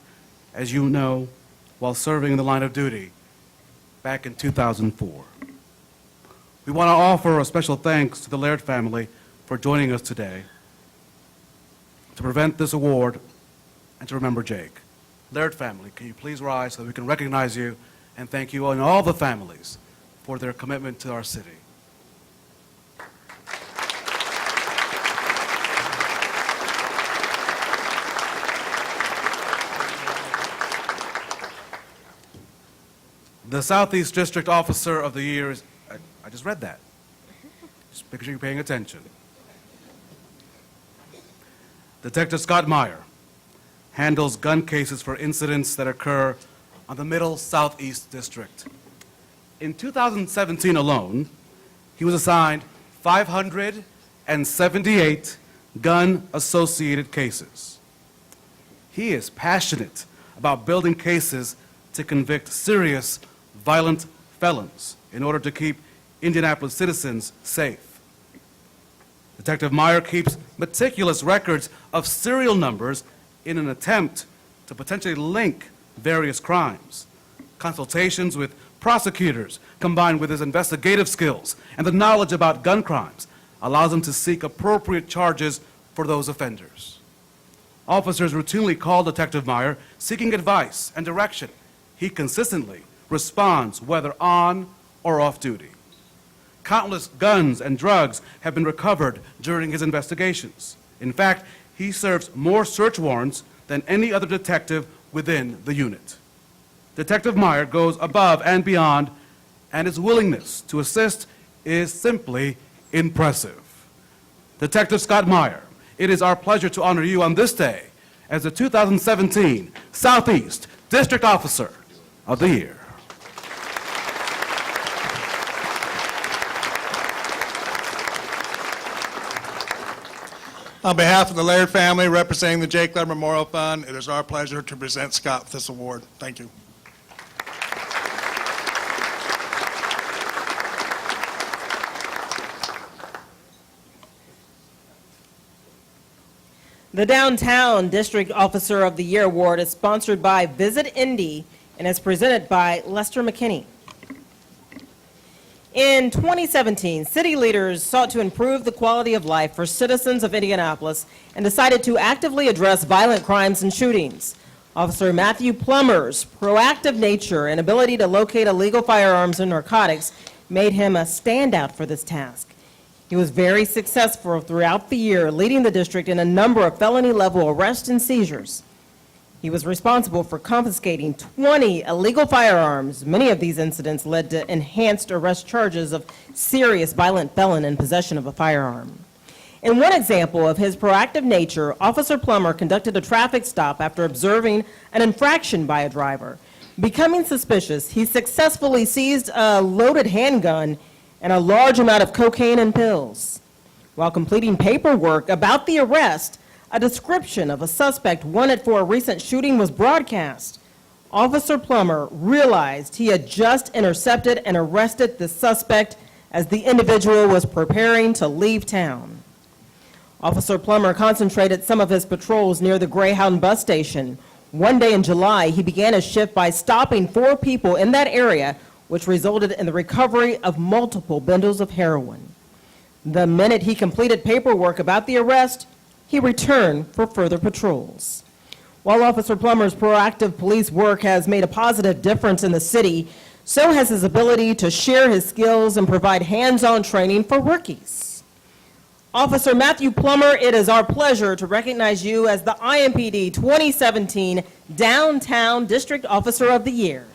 as you know, while serving in the line of duty back in 2004. We want to offer a special thanks to the Laird family for joining us today to present this award and to remember Jake. Laird family, can you please rise so that we can recognize you and thank you and all the families for their commitment to our city. The Southeast District Officer of the Year is, I just read that. Just make sure you're paying attention. Detective Scott Meyer handles gun cases for incidents that occur on the Middle Southeast District. In 2017 alone, he was assigned 578 gun-associated cases. He is passionate about building cases to convict serious, violent felons in order to keep Indianapolis citizens safe. Detective Meyer keeps meticulous records of serial numbers in an attempt to potentially link various crimes. Consultations with prosecutors, combined with his investigative skills and the knowledge about gun crimes, allows him to seek appropriate charges for those offenders. Officers routinely call Detective Meyer seeking advice and direction. He consistently responds whether on or off duty. Countless guns and drugs have been recovered during his investigations. In fact, he serves more search warrants than any other detective within the unit. Detective Meyer goes above and beyond, and his willingness to assist is simply impressive. Detective Scott Meyer, it is our pleasure to honor you on this day as the 2017 Southeast District Officer of the Year. On behalf of the Laird family, representing the Jake Laird Memorial Fund, it is our pleasure to present Scott with this award. Thank you. The Downtown District Officer of the Year Award is sponsored by Visit Indy and is presented by Lester McKinney. In 2017, city leaders sought to improve the quality of life for citizens of Indianapolis and decided to actively address violent crimes and shootings. Officer Matthew Plummer's proactive nature and ability to locate illegal firearms and narcotics made him a standout for this task. He was very successful throughout the year, leading the district in a number of felony-level arrests and seizures. He was responsible for confiscating 20 illegal firearms. Many of these incidents led to enhanced arrest charges of serious violent felon in possession of a firearm. In one example of his proactive nature, Officer Plummer conducted a traffic stop after observing an infraction by a driver. Becoming suspicious, he successfully seized a loaded handgun and a large amount of cocaine and pills. While completing paperwork about the arrest, a description of a suspect wanted for a recent shooting was broadcast. Officer Plummer realized he had just intercepted and arrested the suspect as the individual was preparing to leave town. Officer Plummer concentrated some of his patrols near the Greyhound bus station. One day in July, he began his shift by stopping 4 people in that area, which resulted in the recovery of multiple bundles of heroin. The minute he completed paperwork about the arrest, he returned for further patrols. While Officer Plummer's proactive police work has made a positive difference in the city, so has his ability to share his skills and provide hands-on training for rookies. Officer Matthew Plummer, it is our pleasure to recognize you as the IMPD 2017 Downtown District Officer of the Year.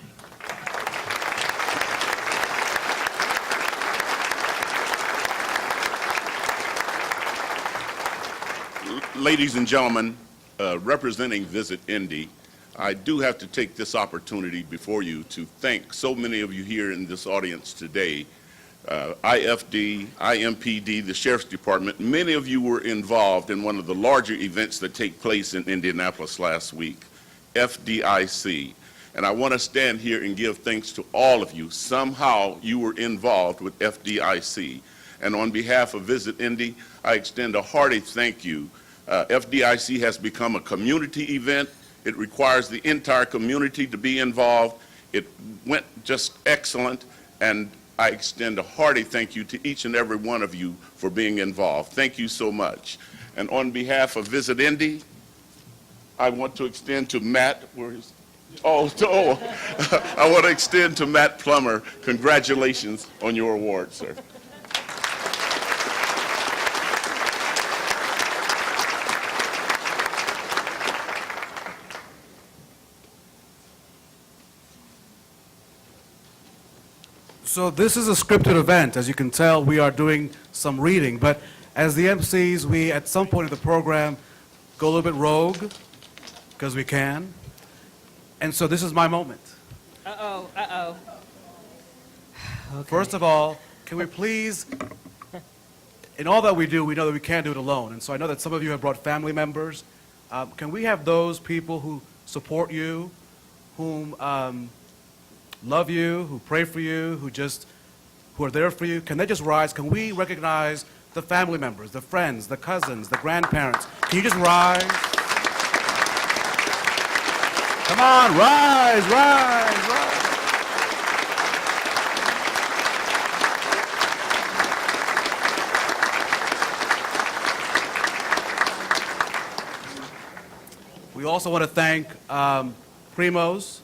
Ladies and gentlemen, representing Visit Indy, I do have to take this opportunity before you to thank so many of you here in this audience today. IFD, IMPD, the Sheriff's Department, many of you were involved in one of the larger events that take place in Indianapolis last week, FDIC. And I want to stand here and give thanks to all of you. Somehow you were involved with FDIC. And on behalf of Visit Indy, I extend a hearty thank you. FDIC has become a community event. It requires the entire community to be involved. It went just excellent, and I extend a hearty thank you to each and every one of you for being involved. Thank you so much. And on behalf of Visit Indy, I want to extend to Matt, I want to extend to Matt Plummer, congratulations on your award, sir. So this is a scripted event. As you can tell, we are doing some reading, but as the MCs, we at some point in the program go a little bit rogue, because we can. And so this is my moment. Uh-oh, uh-oh. Okay. First of all, can we please, in all that we do, we know that we can't do it alone. And so I know that some of you have brought family members. Can we have those people who support you, whom love you, who pray for you, who are there for you, can they just rise? Can we recognize the family members, the friends, the cousins, the grandparents? Can you just rise? Come on, rise, rise, rise. We also want to thank Primos,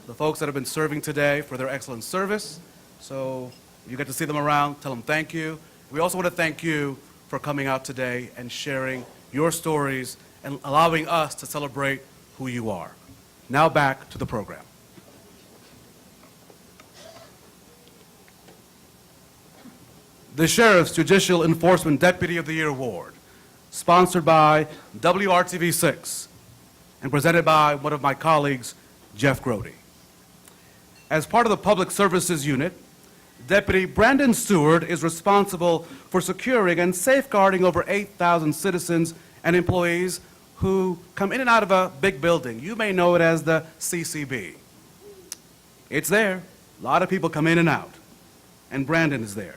the folks that have been serving today, for their excellent service. So you get to see them around, tell them thank you. We also want to thank you for coming out today and sharing your stories and allowing us to celebrate who you are. Now back to the program. The Sheriff's Judicial Enforcement Deputy of the Year Award, sponsored by WRTV6 and presented by one of my colleagues, Jeff Grody. As part of the Public Services Unit, Deputy Brandon Stewart is responsible for securing and safeguarding over 8,000 citizens and employees who come in and out of a big building. You may know it as the CCB. It's there. A lot of people come in and out. And Brandon is there.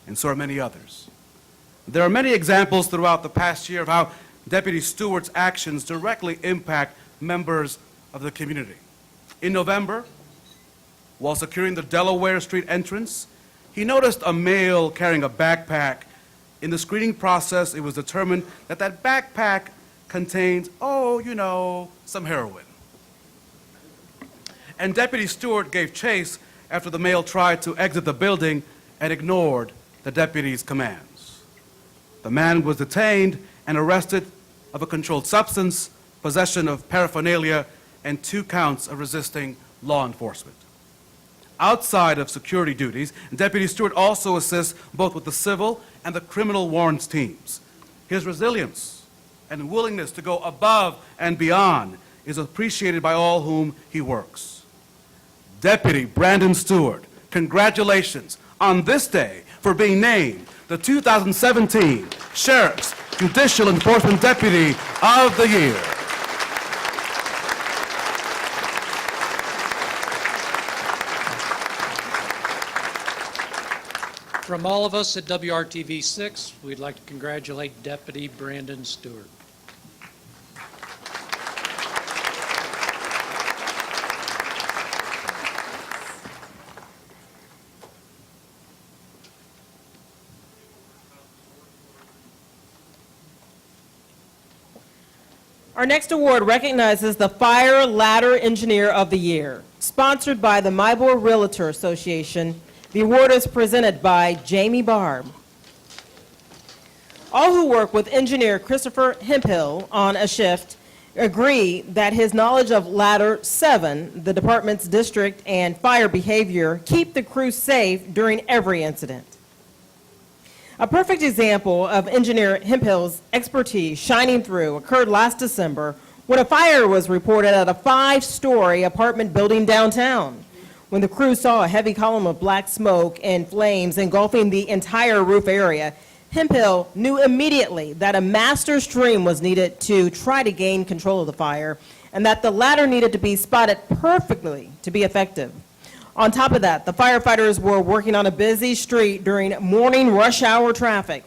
And so are many others. There are many examples throughout the past year of how Deputy Stewart's actions directly impact members of the community. In November, while securing the Delaware Street entrance, he noticed a male carrying a backpack. In the screening process, it was determined that that backpack contained, some heroin. And Deputy Stewart gave chase after the male tried to exit the building and ignored the deputy's commands. The man was detained and arrested of a controlled substance, possession of paraphernalia, and 2 counts of resisting law enforcement. Outside of security duties, Deputy Stewart also assists both with the civil and the criminal warrants teams. His resilience and willingness to go above and beyond is appreciated by all whom he works. Deputy Brandon Stewart, congratulations on this day for being named the 2017 Sheriff's Judicial Enforcement Deputy of the Year. From all of us at WRTV6, we'd like to congratulate Deputy Brandon Stewart. Our next award recognizes the Fire Ladder Engineer of the Year. Sponsored by the Mybor Realtor Association, the award is presented by Jamie Barb. All who work with engineer Christopher Hemphill on a shift agree that his knowledge of Ladder 7, the department's district, and fire behavior keep the crew safe during every incident. A perfect example of engineer Hemphill's expertise shining through occurred last December when a fire was reported at a 5-story apartment building downtown. When the crew saw a heavy column of black smoke and flames engulfing the entire roof area, Hemphill knew immediately that a master stream was needed to try to gain control of the fire, and that the ladder needed to be spotted perfectly to be effective. On top of that, the firefighters were working on a busy street during morning rush hour traffic.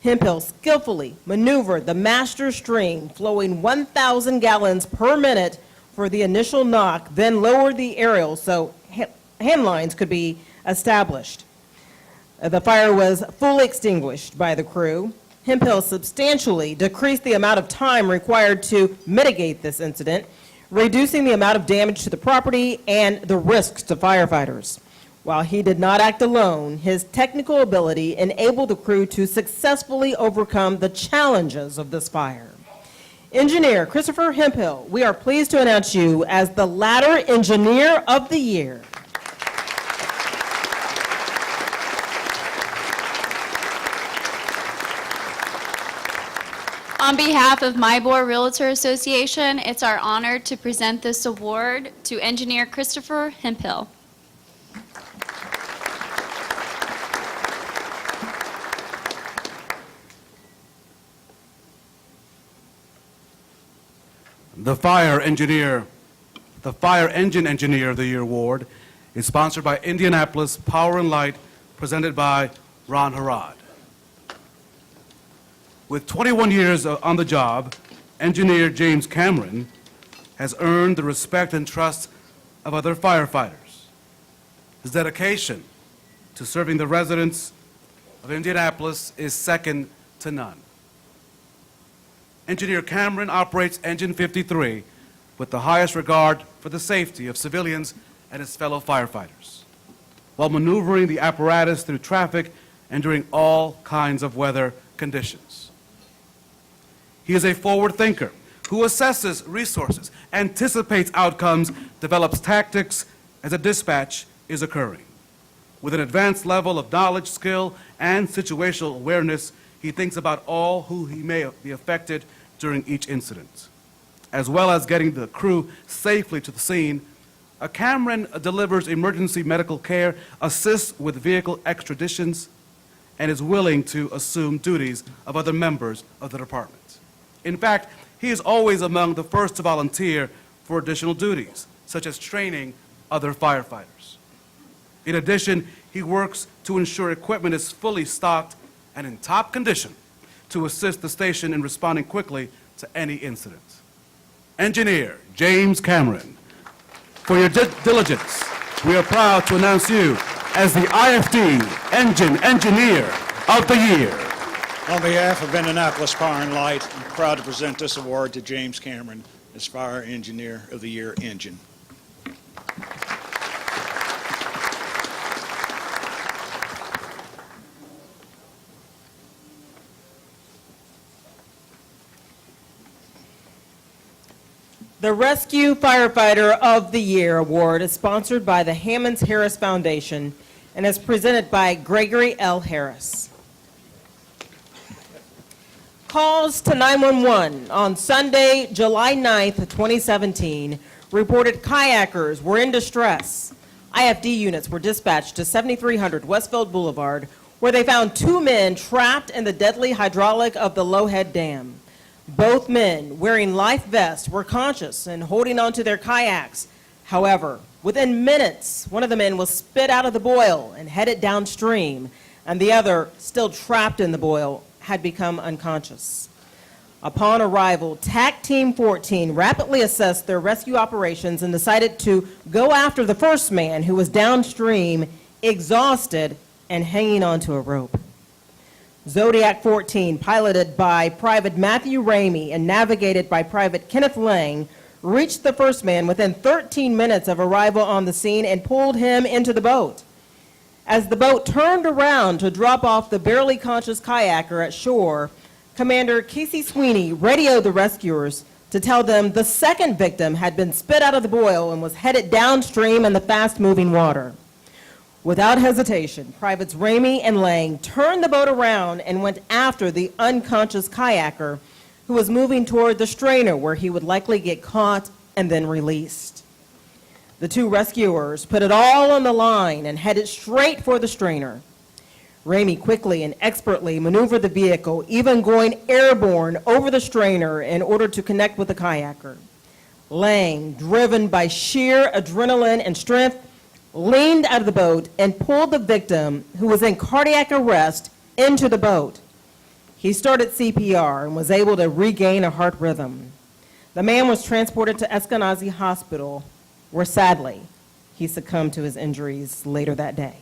Hemphill skillfully maneuvered the master stream, flowing 1,000 gallons per minute for the initial knock, then lowered the aerial so hand lines could be established. The fire was fully extinguished by the crew. Hemphill substantially decreased the amount of time required to mitigate this incident, reducing the amount of damage to the property and the risks to firefighters. While he did not act alone, his technical ability enabled the crew to successfully overcome the challenges of this fire. Engineer Christopher Hemphill, we are pleased to announce you as the Ladder Engineer of the Year. On behalf of Mybor Realtor Association, it's our honor to present this award to Engineer Christopher Hemphill. The Fire Engine Engineer of the Year award is sponsored by Indianapolis Power and Light, presented by Ron Harad. With 21 years on the job, engineer James Cameron has earned the respect and trust of other firefighters. His dedication to serving the residents of Indianapolis is second to none. Engineer Cameron operates Engine 53 with the highest regard for the safety of civilians and his fellow firefighters, while maneuvering the apparatus through traffic and during all kinds of weather conditions. He is a forward thinker who assesses resources, anticipates outcomes, develops tactics as a dispatch is occurring. With an advanced level of knowledge, skill, and situational awareness, he thinks about all who he may be affected during each incident. As well as getting the crew safely to the scene, Cameron delivers emergency medical care, assists with vehicle extraditions, and is willing to assume duties of other members of the department. In fact, he is always among the first to volunteer for additional duties, such as training other firefighters. In addition, he works to ensure equipment is fully stocked and in top condition to assist the station in responding quickly to any incident. Engineer James Cameron, for your diligence, we are proud to announce you as the IFD Engine Engineer of the Year. On behalf of Indianapolis Power and Light, I'm proud to present this award to James Cameron as Fire Engineer of the Year Engine. The Rescue Firefighter of the Year Award is sponsored by the Hammonds Harris Foundation and is presented by Gregory L. Harris. Calls to 911 on Sunday, July 9th, 2017, reported kayakers were in distress. IFD units were dispatched to 7300 Westfield Boulevard, where they found two men trapped in the deadly hydraulic of the Lowhead Dam. Both men, wearing life vests, were conscious and holding onto their kayaks. However, within minutes, one of the men was spit out of the boil and headed downstream, and the other, still trapped in the boil, had become unconscious. Upon arrival, TAC Team 14 rapidly assessed their rescue operations and decided to go after the first man, who was downstream, exhausted and hanging onto a rope. Zodiac 14, piloted by Private Matthew Ramey and navigated by Private Kenneth Lang, reached the first man within 13 minutes of arrival on the scene and pulled him into the boat. As the boat turned around to drop off the barely conscious kayaker at shore, Commander Casey Sweeney radioed the rescuers to tell them the second victim had been spit out of the boil and was headed downstream in the fast-moving water. Without hesitation, Privates Ramey and Lang turned the boat around and went after the unconscious kayaker, who was moving toward the strainer, where he would likely get caught and then released. The two rescuers put it all on the line and headed straight for the strainer. Ramey quickly and expertly maneuvered the vehicle, even going airborne over the strainer in order to connect with the kayaker. Lang, driven by sheer adrenaline and strength, leaned out of the boat and pulled the victim, who was in cardiac arrest, into the boat. He started CPR and was able to regain a heart rhythm. The man was transported to Eskenazi Hospital, where sadly, he succumbed to his injuries later that day.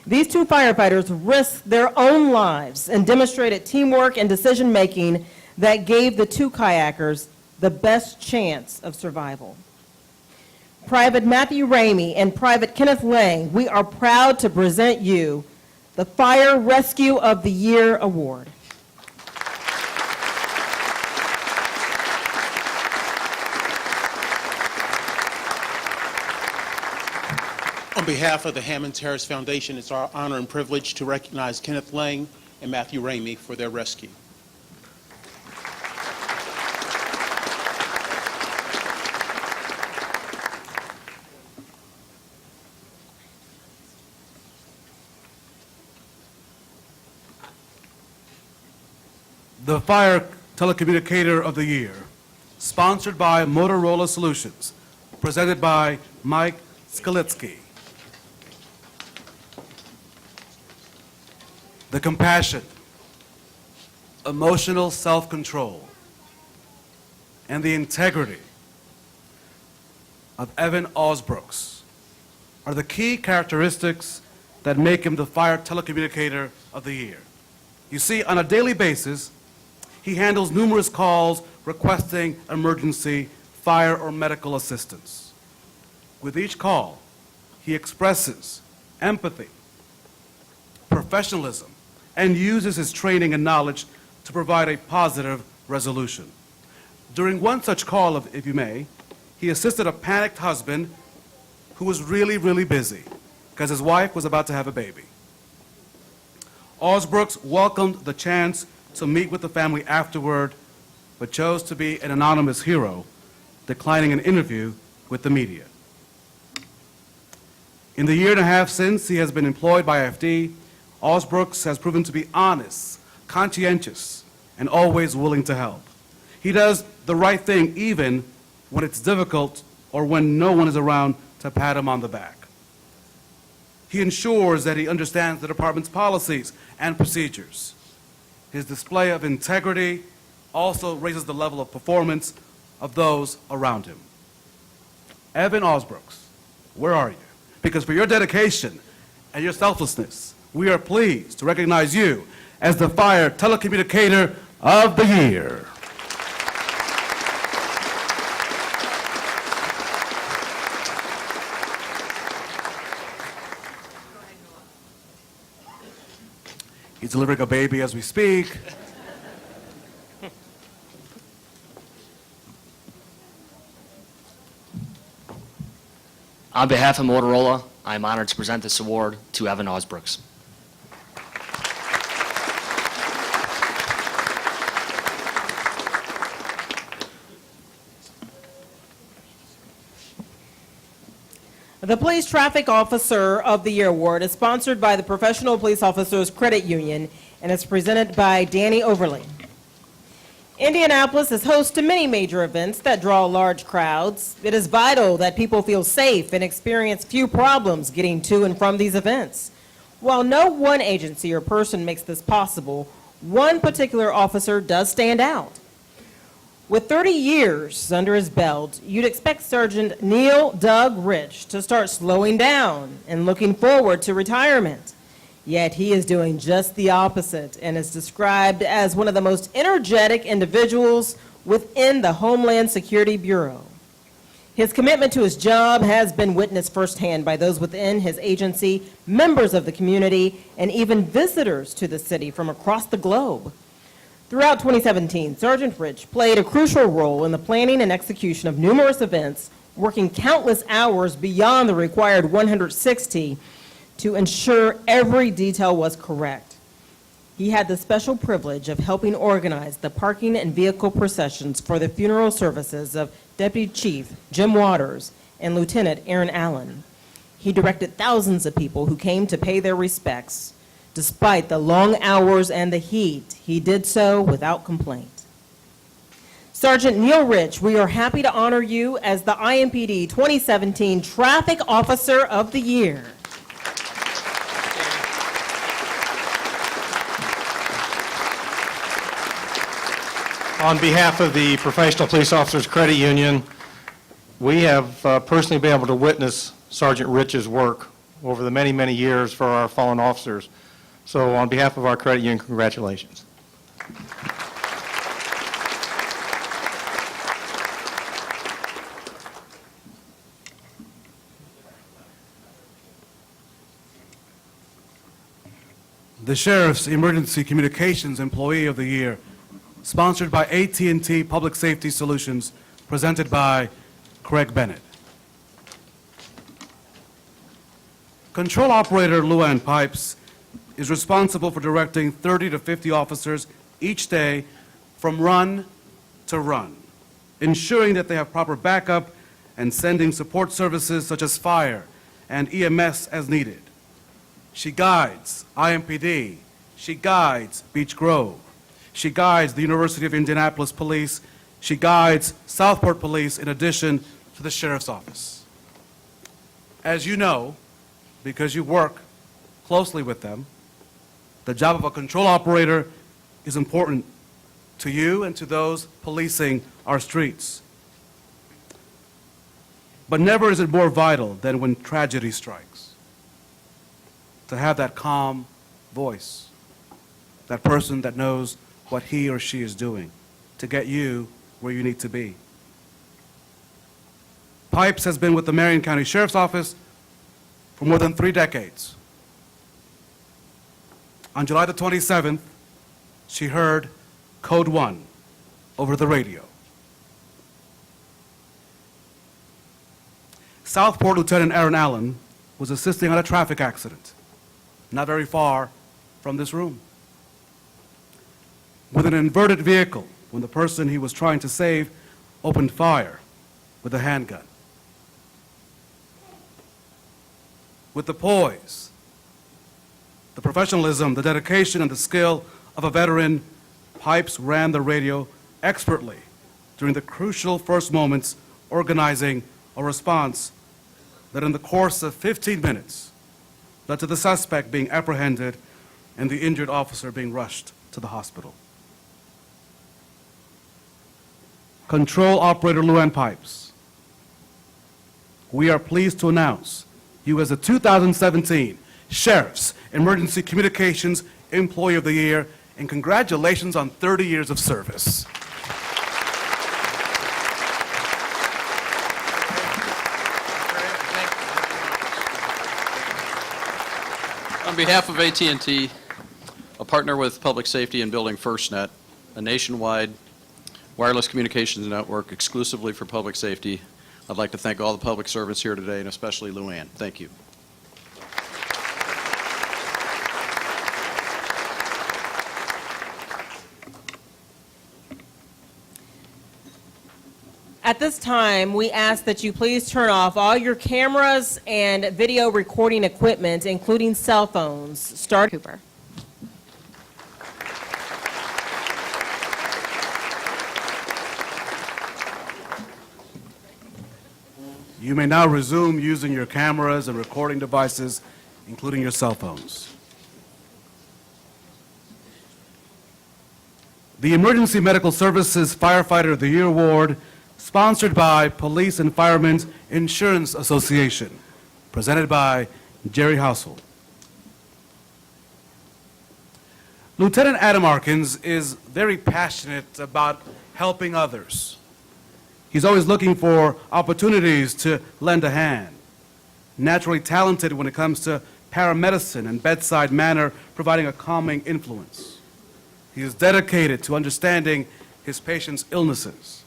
These two firefighters risked their own lives and demonstrated teamwork and decision-making that gave the two kayakers the best chance of survival. Private Matthew Ramey and Private Kenneth Lang, we are proud to present you the Fire Rescue of the Year Award. On behalf of the Hammonds Harris Foundation, it's our honor and privilege to recognize Kenneth Lang and Matthew Ramey for their rescue. The Fire Telecommunicator of the Year, sponsored by Motorola Solutions, presented by Mike Skalitsky. The compassion, emotional self-control, and the integrity of Evan Osbrooks are the key characteristics that make him the Fire Telecommunicator of the Year. You see, on a daily basis, he handles numerous calls requesting emergency fire or medical assistance. With each call, he expresses empathy, professionalism, and uses his training and knowledge to provide a positive resolution. During one such call, if you may, he assisted a panicked husband who was really, really busy because his wife was about to have a baby. Osbrooks welcomed the chance to meet with the family afterward, but chose to be an anonymous hero, declining an interview with the media. In the year and a half since he has been employed by IFD, Osbrooks has proven to be honest, conscientious, and always willing to help. He does the right thing even when it's difficult or when no one is around to pat him on the back. He ensures that he understands the department's policies and procedures. His display of integrity also raises the level of performance of those around him. Evan Osbrooks, where are you? Because for your dedication and your selflessness, we are pleased to recognize you as the Fire Telecommunicator of the Year. He's delivering a baby as we speak. On behalf of Motorola, I am honored to present this award to Evan Osbrooks. The Police Traffic Officer of the Year Award is sponsored by the Professional Police Officers Credit Union and is presented by Danny Overly. Indianapolis is host to many major events that draw large crowds. It is vital that people feel safe and experience few problems getting to and from these events. While no one agency or person makes this possible, one particular officer does stand out. With 30 years under his belt, you'd expect Sergeant Neil Doug Rich to start slowing down and looking forward to retirement. Yet he is doing just the opposite and is described as one of the most energetic individuals within the Homeland Security Bureau. His commitment to his job has been witnessed firsthand by those within his agency, members of the community, and even visitors to the city from across the globe. Throughout 2017, Sergeant Rich played a crucial role in the planning and execution of numerous events, working countless hours beyond the required 160 to ensure every detail was correct. He had the special privilege of helping organize the parking and vehicle processions for the funeral services of Deputy Chief Jim Waters and Lieutenant Aaron Allen. He directed thousands of people who came to pay their respects. Despite the long hours and the heat, he did so without complaint. Sergeant Neil Rich, we are happy to honor you as the IMPD 2017 Traffic Officer of the Year. On behalf of the Professional Police Officers Credit Union, we have personally been able to witness Sergeant Rich's work over the many, many years for our fallen officers. So on behalf of our credit union, congratulations. The Sheriff's Emergency Communications Employee of the Year, sponsored by AT&T Public Safety Solutions, presented by Craig Bennett. Control Operator Luann Pipes is responsible for directing 30 to 50 officers each day from run to run, ensuring that they have proper backup and sending support services such as fire and EMS as needed. She guides IMPD. She guides Beech Grove. She guides the University of Indianapolis Police. She guides Southport Police in addition to the Sheriff's Office. As you know, because you work closely with them, the job of a control operator is important to you and to those policing our streets. But never is it more vital than when tragedy strikes. To have that calm voice, that person that knows what he or she is doing to get you where you need to be. Pipes has been with the Marion County Sheriff's Office for more than 3 decades. On July the 27th, she heard Code 1 over the radio. Southport Lieutenant Aaron Allen was assisting on a traffic accident, not very far from this room, with an inverted vehicle when the person he was trying to save opened fire with a handgun. With the poise, the professionalism, the dedication, and the skill of a veteran, Pipes ran the radio expertly during the crucial first moments, organizing a response that in the course of 15 minutes led to the suspect being apprehended and the injured officer being rushed to the hospital. Control Operator Luann Pipes, we are pleased to announce you as the 2017 Sheriff's Emergency Communications Employee of the Year, and congratulations on 30 years of service. On behalf of AT&T, a partner with Public Safety in building FirstNet, a nationwide wireless communications network exclusively for public safety, I'd like to thank all the public servants here today, and especially Luann. Thank you. At this time, we ask that you please turn off all your cameras and video recording equipment, including cell phones. Start Cooper. You may now resume using your cameras and recording devices, including your cell phones. The Emergency Medical Services Firefighter of the Year Award, sponsored by Police and Firemen's Insurance Association, presented by Jerry Household. Lieutenant Adam Arkins is very passionate about helping others. He's always looking for opportunities to lend a hand. Naturally talented when it comes to paramedicine and bedside manner, providing a calming influence. He is dedicated to understanding his patients' illnesses.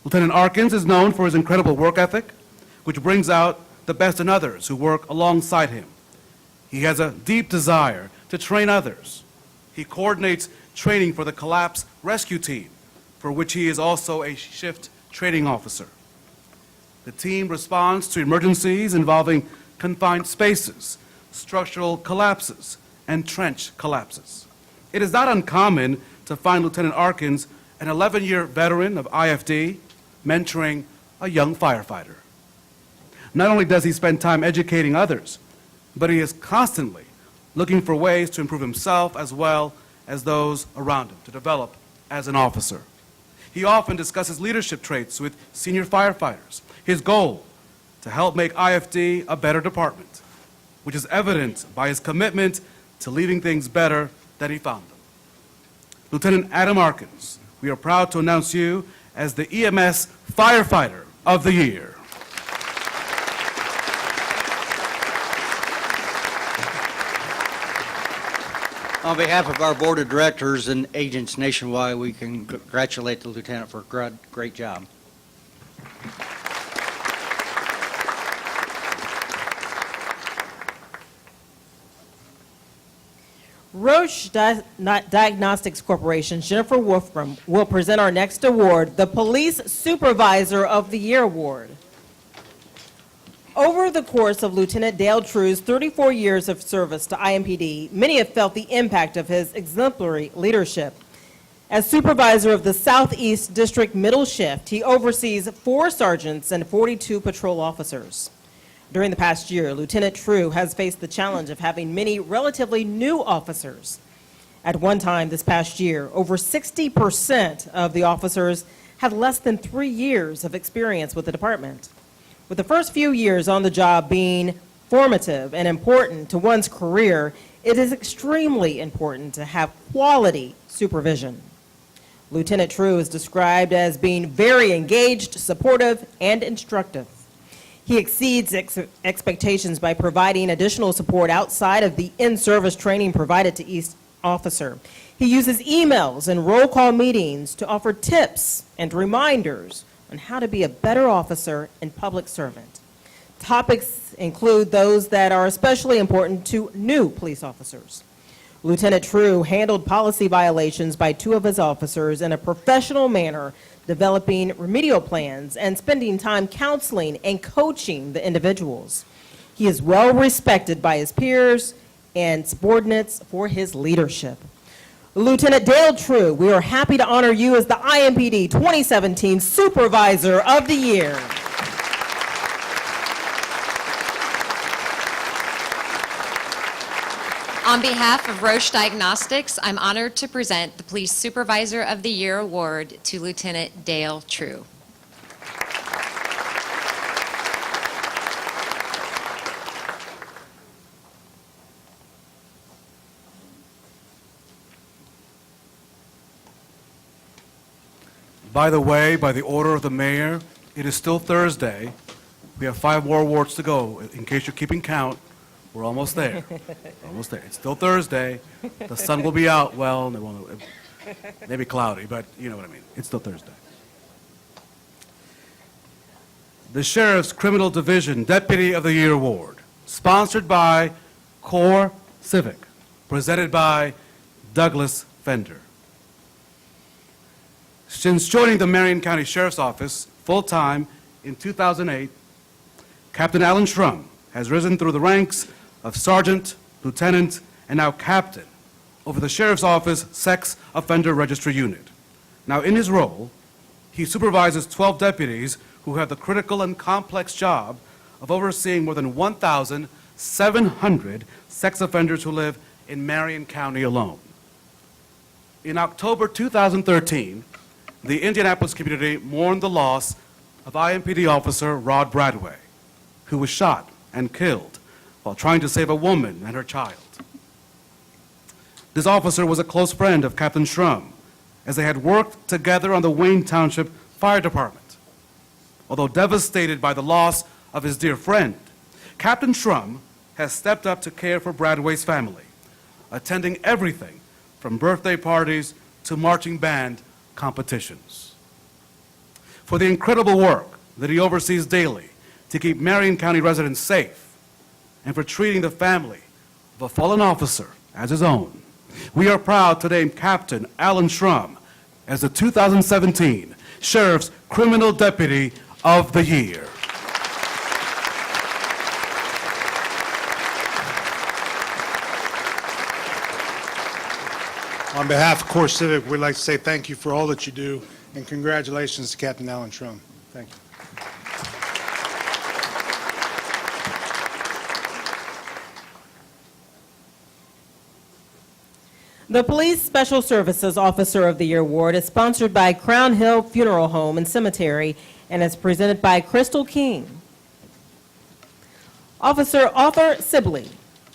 Lieutenant Arkins is known for his incredible work ethic, which brings out the best in others who work alongside him. He has a deep desire to train others. He coordinates training for the collapse rescue team, for which he is also a shift training officer. The team responds to emergencies involving confined spaces, structural collapses, and trench collapses. It is not uncommon to find Lieutenant Arkins, an 11-year veteran of IFD, mentoring a young firefighter. Not only does he spend time educating others, but he is constantly looking for ways to improve himself as well as those around him, to develop as an officer. He often discusses leadership traits with senior firefighters. His goal, to help make IFD a better department, which is evident by his commitment to leaving things better than he found them. Lieutenant Adam Arkins, we are proud to announce you as the EMS Firefighter of the Year. On behalf of our Board of Directors and agents nationwide, we congratulate the Lieutenant for a great job. Roche Diagnostics Corporation's Jennifer Wolfram will present our next award, the Police Supervisor of the Year Award. Over the course of Lieutenant Dale True's 34 years of service to IMPD, many have felt the impact of his exemplary leadership. As supervisor of the Southeast District Middle Shift, he oversees 4 sergeants and 42 patrol officers. During the past year, Lieutenant True has faced the challenge of having many relatively new officers. At one time this past year, over 60% of the officers had less than 3 years of experience with the department. With the first few years on the job being formative and important to one's career, it is extremely important to have quality supervision. Lieutenant True is described as being very engaged, supportive, and instructive. He exceeds expectations by providing additional support outside of the in-service training provided to each officer. He uses emails and roll call meetings to offer tips and reminders on how to be a better officer and public servant. Topics include those that are especially important to new police officers. Lieutenant True handled policy violations by 2 of his officers in a professional manner, developing remedial plans and spending time counseling and coaching the individuals. He is well respected by his peers and subordinates for his leadership. Lieutenant Dale True, we are happy to honor you as the IMPD 2017 Supervisor of the Year. On behalf of Roche Diagnostics, I'm honored to present the Police Supervisor of the Year Award to Lieutenant Dale True. By the way, by the order of the mayor, it is still Thursday. We have 5 more awards to go. In case you're keeping count, we're almost there. Almost there. It's still Thursday. The sun will be out. Well, maybe cloudy, but you know what I mean. It's still Thursday. The Sheriff's Criminal Division Deputy of the Year Award, sponsored by Core Civic, presented by Douglas Fender. Since joining the Marion County Sheriff's Office full-time in 2008, Captain Alan Shrum has risen through the ranks of sergeant, lieutenant, and now captain over the Sheriff's Office Sex Offender Registry Unit. Now, in his role, he supervises 12 deputies who have the critical and complex job of overseeing more than 1,700 sex offenders who live in Marion County alone. In October 2013, the Indianapolis community mourned the loss of IMPD officer Rod Bradway, who was shot and killed while trying to save a woman and her child. This officer was a close friend of Captain Shrum, as they had worked together on the Wayne Township Fire Department. Although devastated by the loss of his dear friend, Captain Shrum has stepped up to care for Bradway's family, attending everything from birthday parties to marching band competitions. For the incredible work that he oversees daily to keep Marion County residents safe, and for treating the family of a fallen officer as his own, we are proud to name Captain Alan Shrum as the 2017 Sheriff's Criminal Deputy of the Year. On behalf of Core Civic, we'd like to say thank you for all that you do, and congratulations to Captain Alan Shrum. Thank you. The Police Special Services Officer of the Year Award is sponsored by Crown Hill Funeral Home and Cemetery and is presented by Crystal King. Officer Arthur Sibley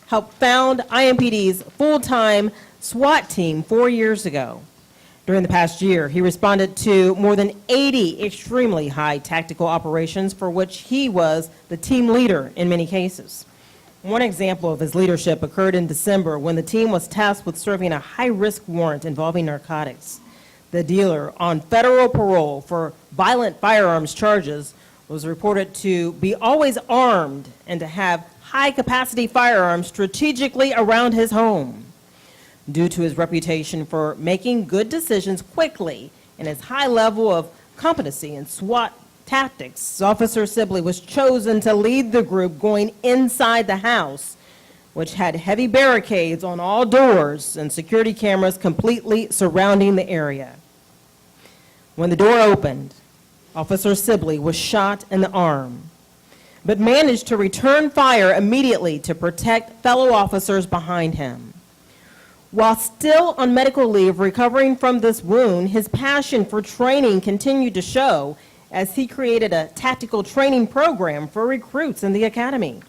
helped found IMPD's full-time SWAT team 4 years ago. During the past year, he responded to more than 80 extremely high tactical operations for which he was the team leader in many cases. One example of his leadership occurred in December when the team was tasked with serving a high-risk warrant involving narcotics. The dealer, on federal parole for violent firearms charges, was reported to be always armed and to have high-capacity firearms strategically around his home. Due to his reputation for making good decisions quickly and his high level of competency in SWAT tactics, Officer Sibley was chosen to lead the group going inside the house, which had heavy barricades on all doors and security cameras completely surrounding the area. When the door opened, Officer Sibley was shot in the arm. but managed to return fire immediately to protect fellow officers behind him. While still on medical leave recovering from this wound, his passion for training continued to show as he created a tactical training program for recruits in the academy.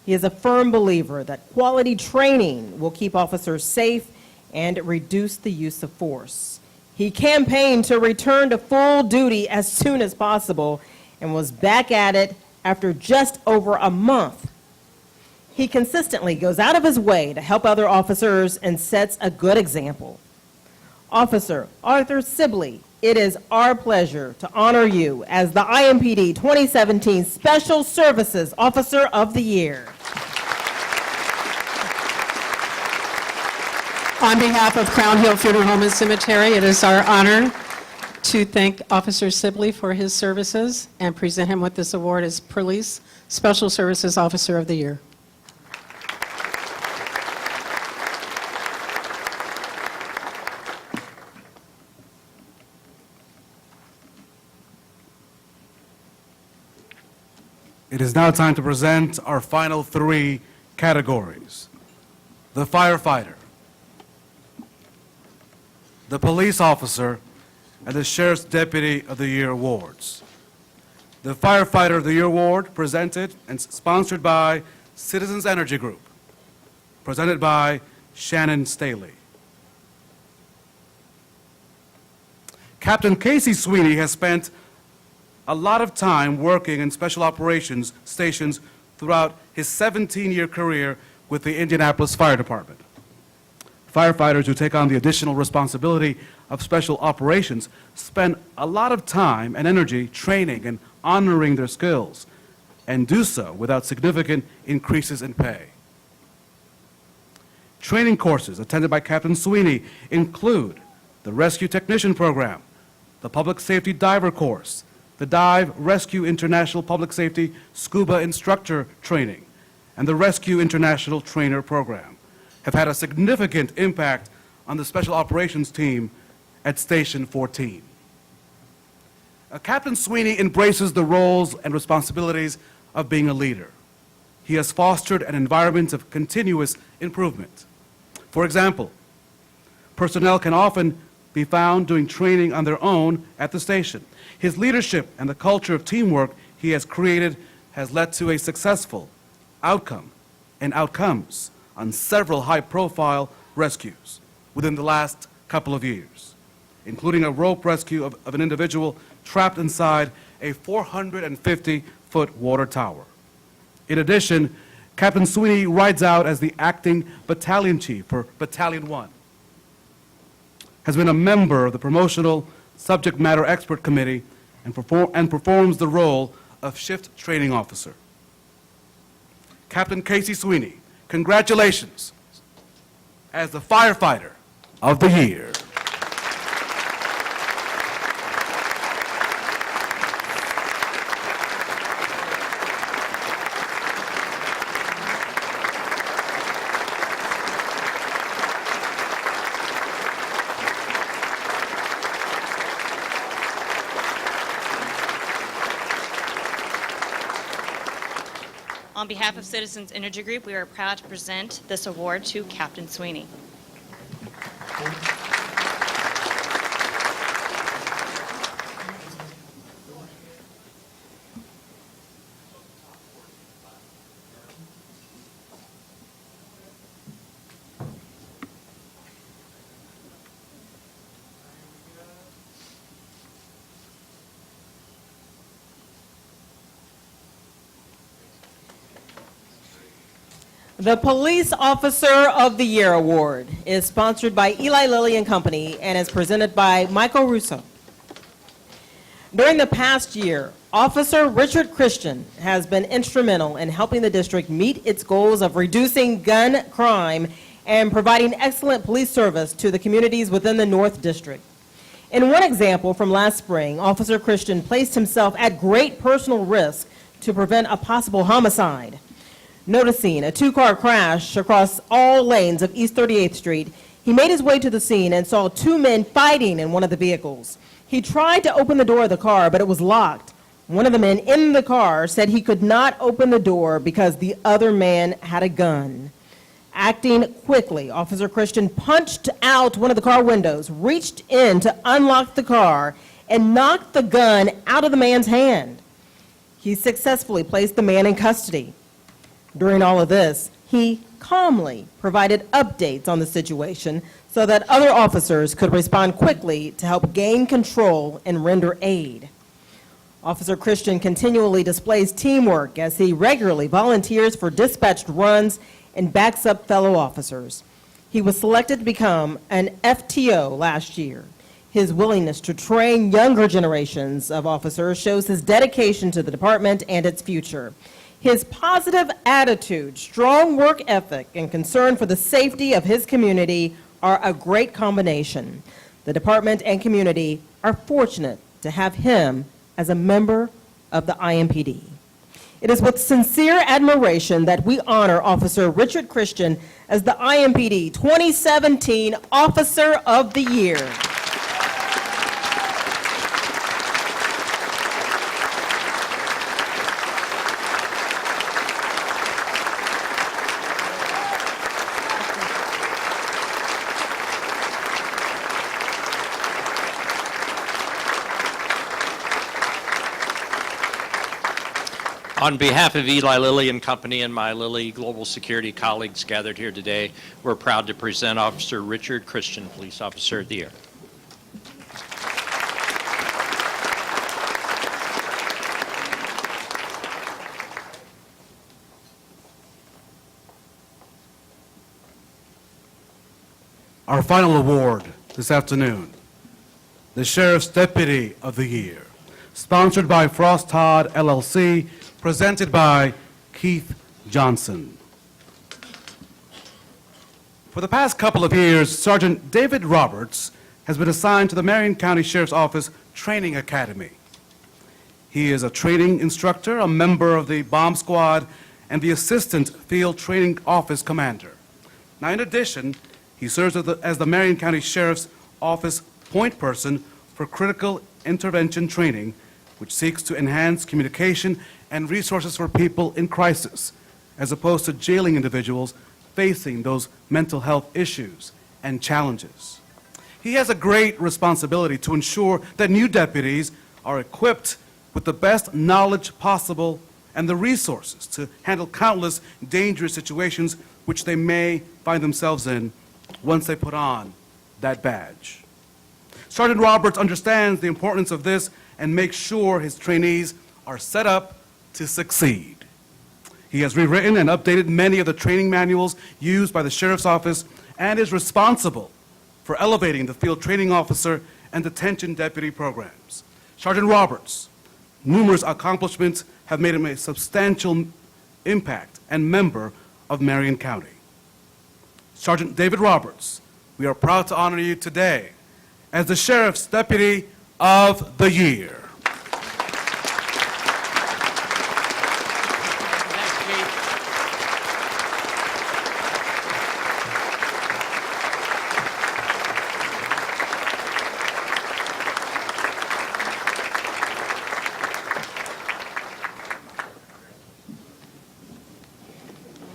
He is a firm believer that quality training will keep officers safe and reduce the use of force. He campaigned to return to full duty as soon as possible and was back at it after just over a month. He consistently goes out of his way to help other officers and sets a good example. Officer Arthur Sibley, it is our pleasure to honor you as the IMPD 2017 Special Services Officer of the Year. On behalf of Crown Hill Funeral Home and Cemetery, it is our honor to thank Officer Sibley for his services and present him with this award as Police Special Services Officer of the Year. It is now time to present our final three categories: the firefighter, the police officer, and the Sheriff's Deputy of the Year awards. The Firefighter of the Year award presented and sponsored by Citizens Energy Group, presented by Shannon Staley. Captain Casey Sweeney has spent a lot of time working in special operations stations throughout his 17-year career with the Indianapolis Fire Department. Firefighters who take on the additional responsibility of special operations spend a lot of time and energy training and honoring their skills, and do so without significant increases in pay. Training courses attended by Captain Sweeney include the Rescue Technician Program, the Public Safety Diver Course, the Dive Rescue International Public Safety Scuba Instructor Training, and the Rescue International Trainer Program have had a significant impact on the Special Operations team at Station 14. Captain Sweeney embraces the roles and responsibilities of being a leader. He has fostered an environment of continuous improvement. For example, personnel can often be found doing training on their own at the station. His leadership and the culture of teamwork he has created has led to a successful outcome and outcomes on several high-profile rescues within the last couple of years, including a rope rescue of an individual trapped inside a 450-foot water tower. In addition, Captain Sweeney rides out as the acting battalion chief for Battalion 1, has been a member of the Promotional Subject Matter Expert Committee, and performs the role of Shift Training Officer. Captain Casey Sweeney, congratulations as the Firefighter of the Year. On behalf of Citizens Energy Group, we are proud to present this award to Captain Sweeney. The Police Officer of the Year Award is sponsored by Eli Lilly and Company and is presented by Michael Russo. During the past year, Officer Richard Christian has been instrumental in helping the district meet its goals of reducing gun crime and providing excellent police service to the communities within the North District. In one example from last spring, Officer Christian placed himself at great personal risk to prevent a possible homicide. Noticing a two-car crash across all lanes of East 38th Street, he made his way to the scene and saw two men fighting in one of the vehicles. He tried to open the door of the car, but it was locked. One of the men in the car said he could not open the door because the other man had a gun. Acting quickly, Officer Christian punched out one of the car windows, reached in to unlock the car, and knocked the gun out of the man's hand. He successfully placed the man in custody. During all of this, he calmly provided updates on the situation so that other officers could respond quickly to help gain control and render aid. Officer Christian continually displays teamwork as he regularly volunteers for dispatched runs and backs up fellow officers. He was selected to become an FTO last year. His willingness to train younger generations of officers shows his dedication to the department and its future. His positive attitude, strong work ethic, and concern for the safety of his community are a great combination. The department and community are fortunate to have him as a member of the IMPD. It is with sincere admiration that we honor Officer Richard Christian as the IMPD 2017 Officer of the Year. On behalf of Eli Lilly and Company and my Lilly Global Security colleagues gathered here today, we're proud to present Officer Richard Christian, Police Officer of the Year. Our final award this afternoon, the Sheriff's Deputy of the Year, sponsored by Frost Todd LLC, presented by Keith Johnson. For the past couple of years, Sergeant David Roberts has been assigned to the Marion County Sheriff's Office Training Academy. He is a training instructor, a member of the Bomb Squad, and the Assistant Field Training Office Commander. Now, in addition, he serves as the Marion County Sheriff's Office point person for critical intervention training, which seeks to enhance communication and resources for people in crisis, as opposed to jailing individuals facing those mental health issues and challenges. He has a great responsibility to ensure that new deputies are equipped with the best knowledge possible and the resources to handle countless dangerous situations which they may find themselves in once they put on that badge. Sergeant Roberts understands the importance of this and makes sure his trainees are set up to succeed. He has rewritten and updated many of the training manuals used by the Sheriff's Office and is responsible for elevating the field training officer and detention deputy programs. Sergeant Roberts' numerous accomplishments have made him a substantial impact and member of Marion County. Sergeant David Roberts, we are proud to honor you today as the Sheriff's Deputy of the Year.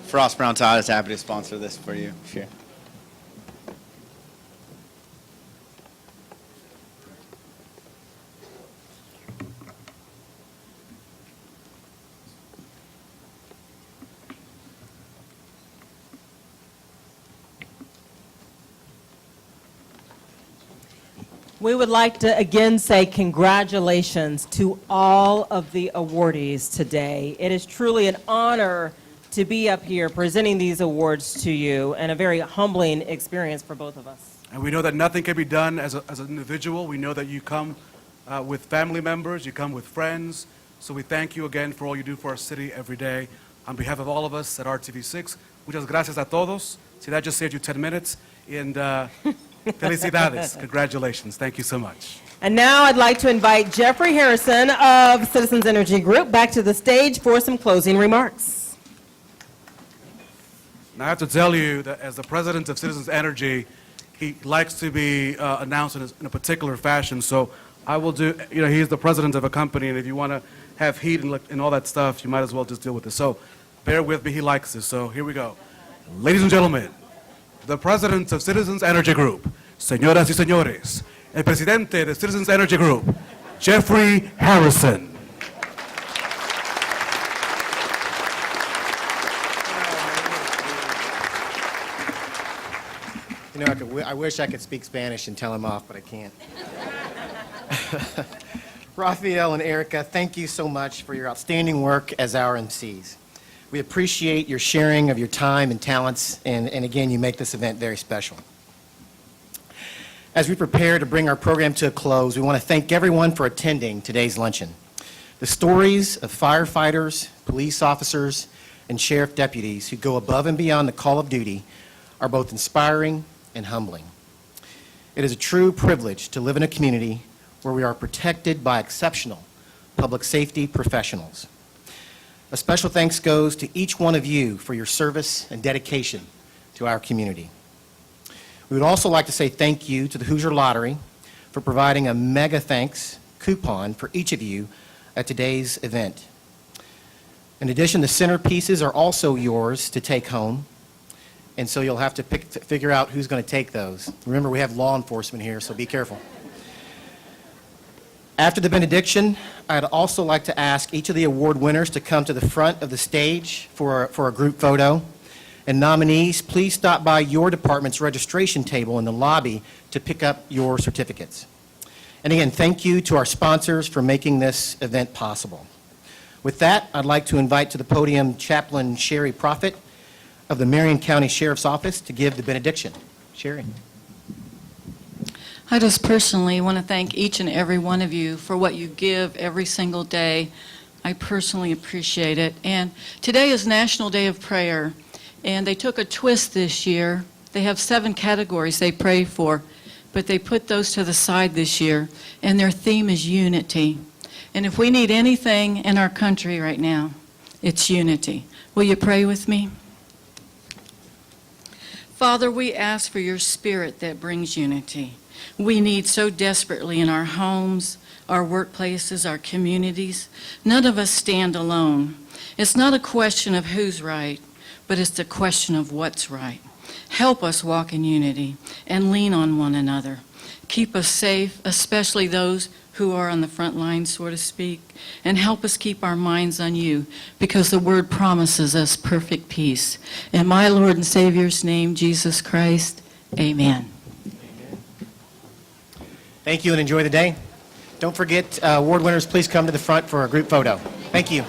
Frost Brown Todd is happy to sponsor this for you. Sure. We would like to again say congratulations to all of the awardees today. It is truly an honor to be up here presenting these awards to you, and a very humbling experience for both of us. And we know that nothing can be done as an individual. We know that you come with family members, you come with friends. So we thank you again for all you do for our city every day. On behalf of all of us at RTV6, muchas gracias a todos. See, that just saved you 10 minutes. And felicidades. Congratulations. Thank you so much. And now I'd like to invite Jeffrey Harrison of Citizens Energy Group back to the stage for some closing remarks. Now, I have to tell you that as the president of Citizens Energy, he likes to be announced in a particular fashion. So I will do, he's the president of a company, and if you want to have heat and all that stuff, you might as well just deal with this. So bear with me, he likes this. So here we go. Ladies and gentlemen, the president of Citizens Energy Group, señoras y señores, el presidente de Citizens Energy Group, Jeffrey Harrison. You know, I wish I could speak Spanish and tell him off, but I can't. Rafael and Erica, thank you so much for your outstanding work as our MCs. We appreciate your sharing of your time and talents, and again, you make this event very special. As we prepare to bring our program to a close, we want to thank everyone for attending today's luncheon. The stories of firefighters, police officers, and sheriff deputies who go above and beyond the call of duty are both inspiring and humbling. It is a true privilege to live in a community where we are protected by exceptional public safety professionals. A special thanks goes to each one of you for your service and dedication to our community. We would also like to say thank you to the Hoosier Lottery for providing a mega thanks coupon for each of you at today's event. In addition, the centerpieces are also yours to take home, and so you'll have to figure out who's going to take those. Remember, we have law enforcement here, so be careful. After the benediction, I'd also like to ask each of the award winners to come to the front of the stage for a group photo. And nominees, please stop by your department's registration table in the lobby to pick up your certificates. And again, thank you to our sponsors for making this event possible. With that, I'd like to invite to the podium Chaplain Sherry Prophet of the Marion County Sheriff's Office to give the benediction. Sherry. I just personally want to thank each and every one of you for what you give every single day. I personally appreciate it. And today is National Day of Prayer, and they took a twist this year. They have 7 categories they pray for, but they put those to the side this year, and their theme is unity. And if we need anything in our country right now, it's unity. Will you pray with me? Father, we ask for your spirit that brings unity. We need so desperately in our homes, our workplaces, our communities. None of us stand alone. It's not a question of who's right, but it's a question of what's right. Help us walk in unity and lean on one another. Keep us safe, especially those who are on the front lines, so to speak, and help us keep our minds on you, because the word promises us perfect peace. In my Lord and Savior's name, Jesus Christ, amen. Thank you and enjoy the day. Don't forget, award winners, please come to the front for a group photo. Thank you.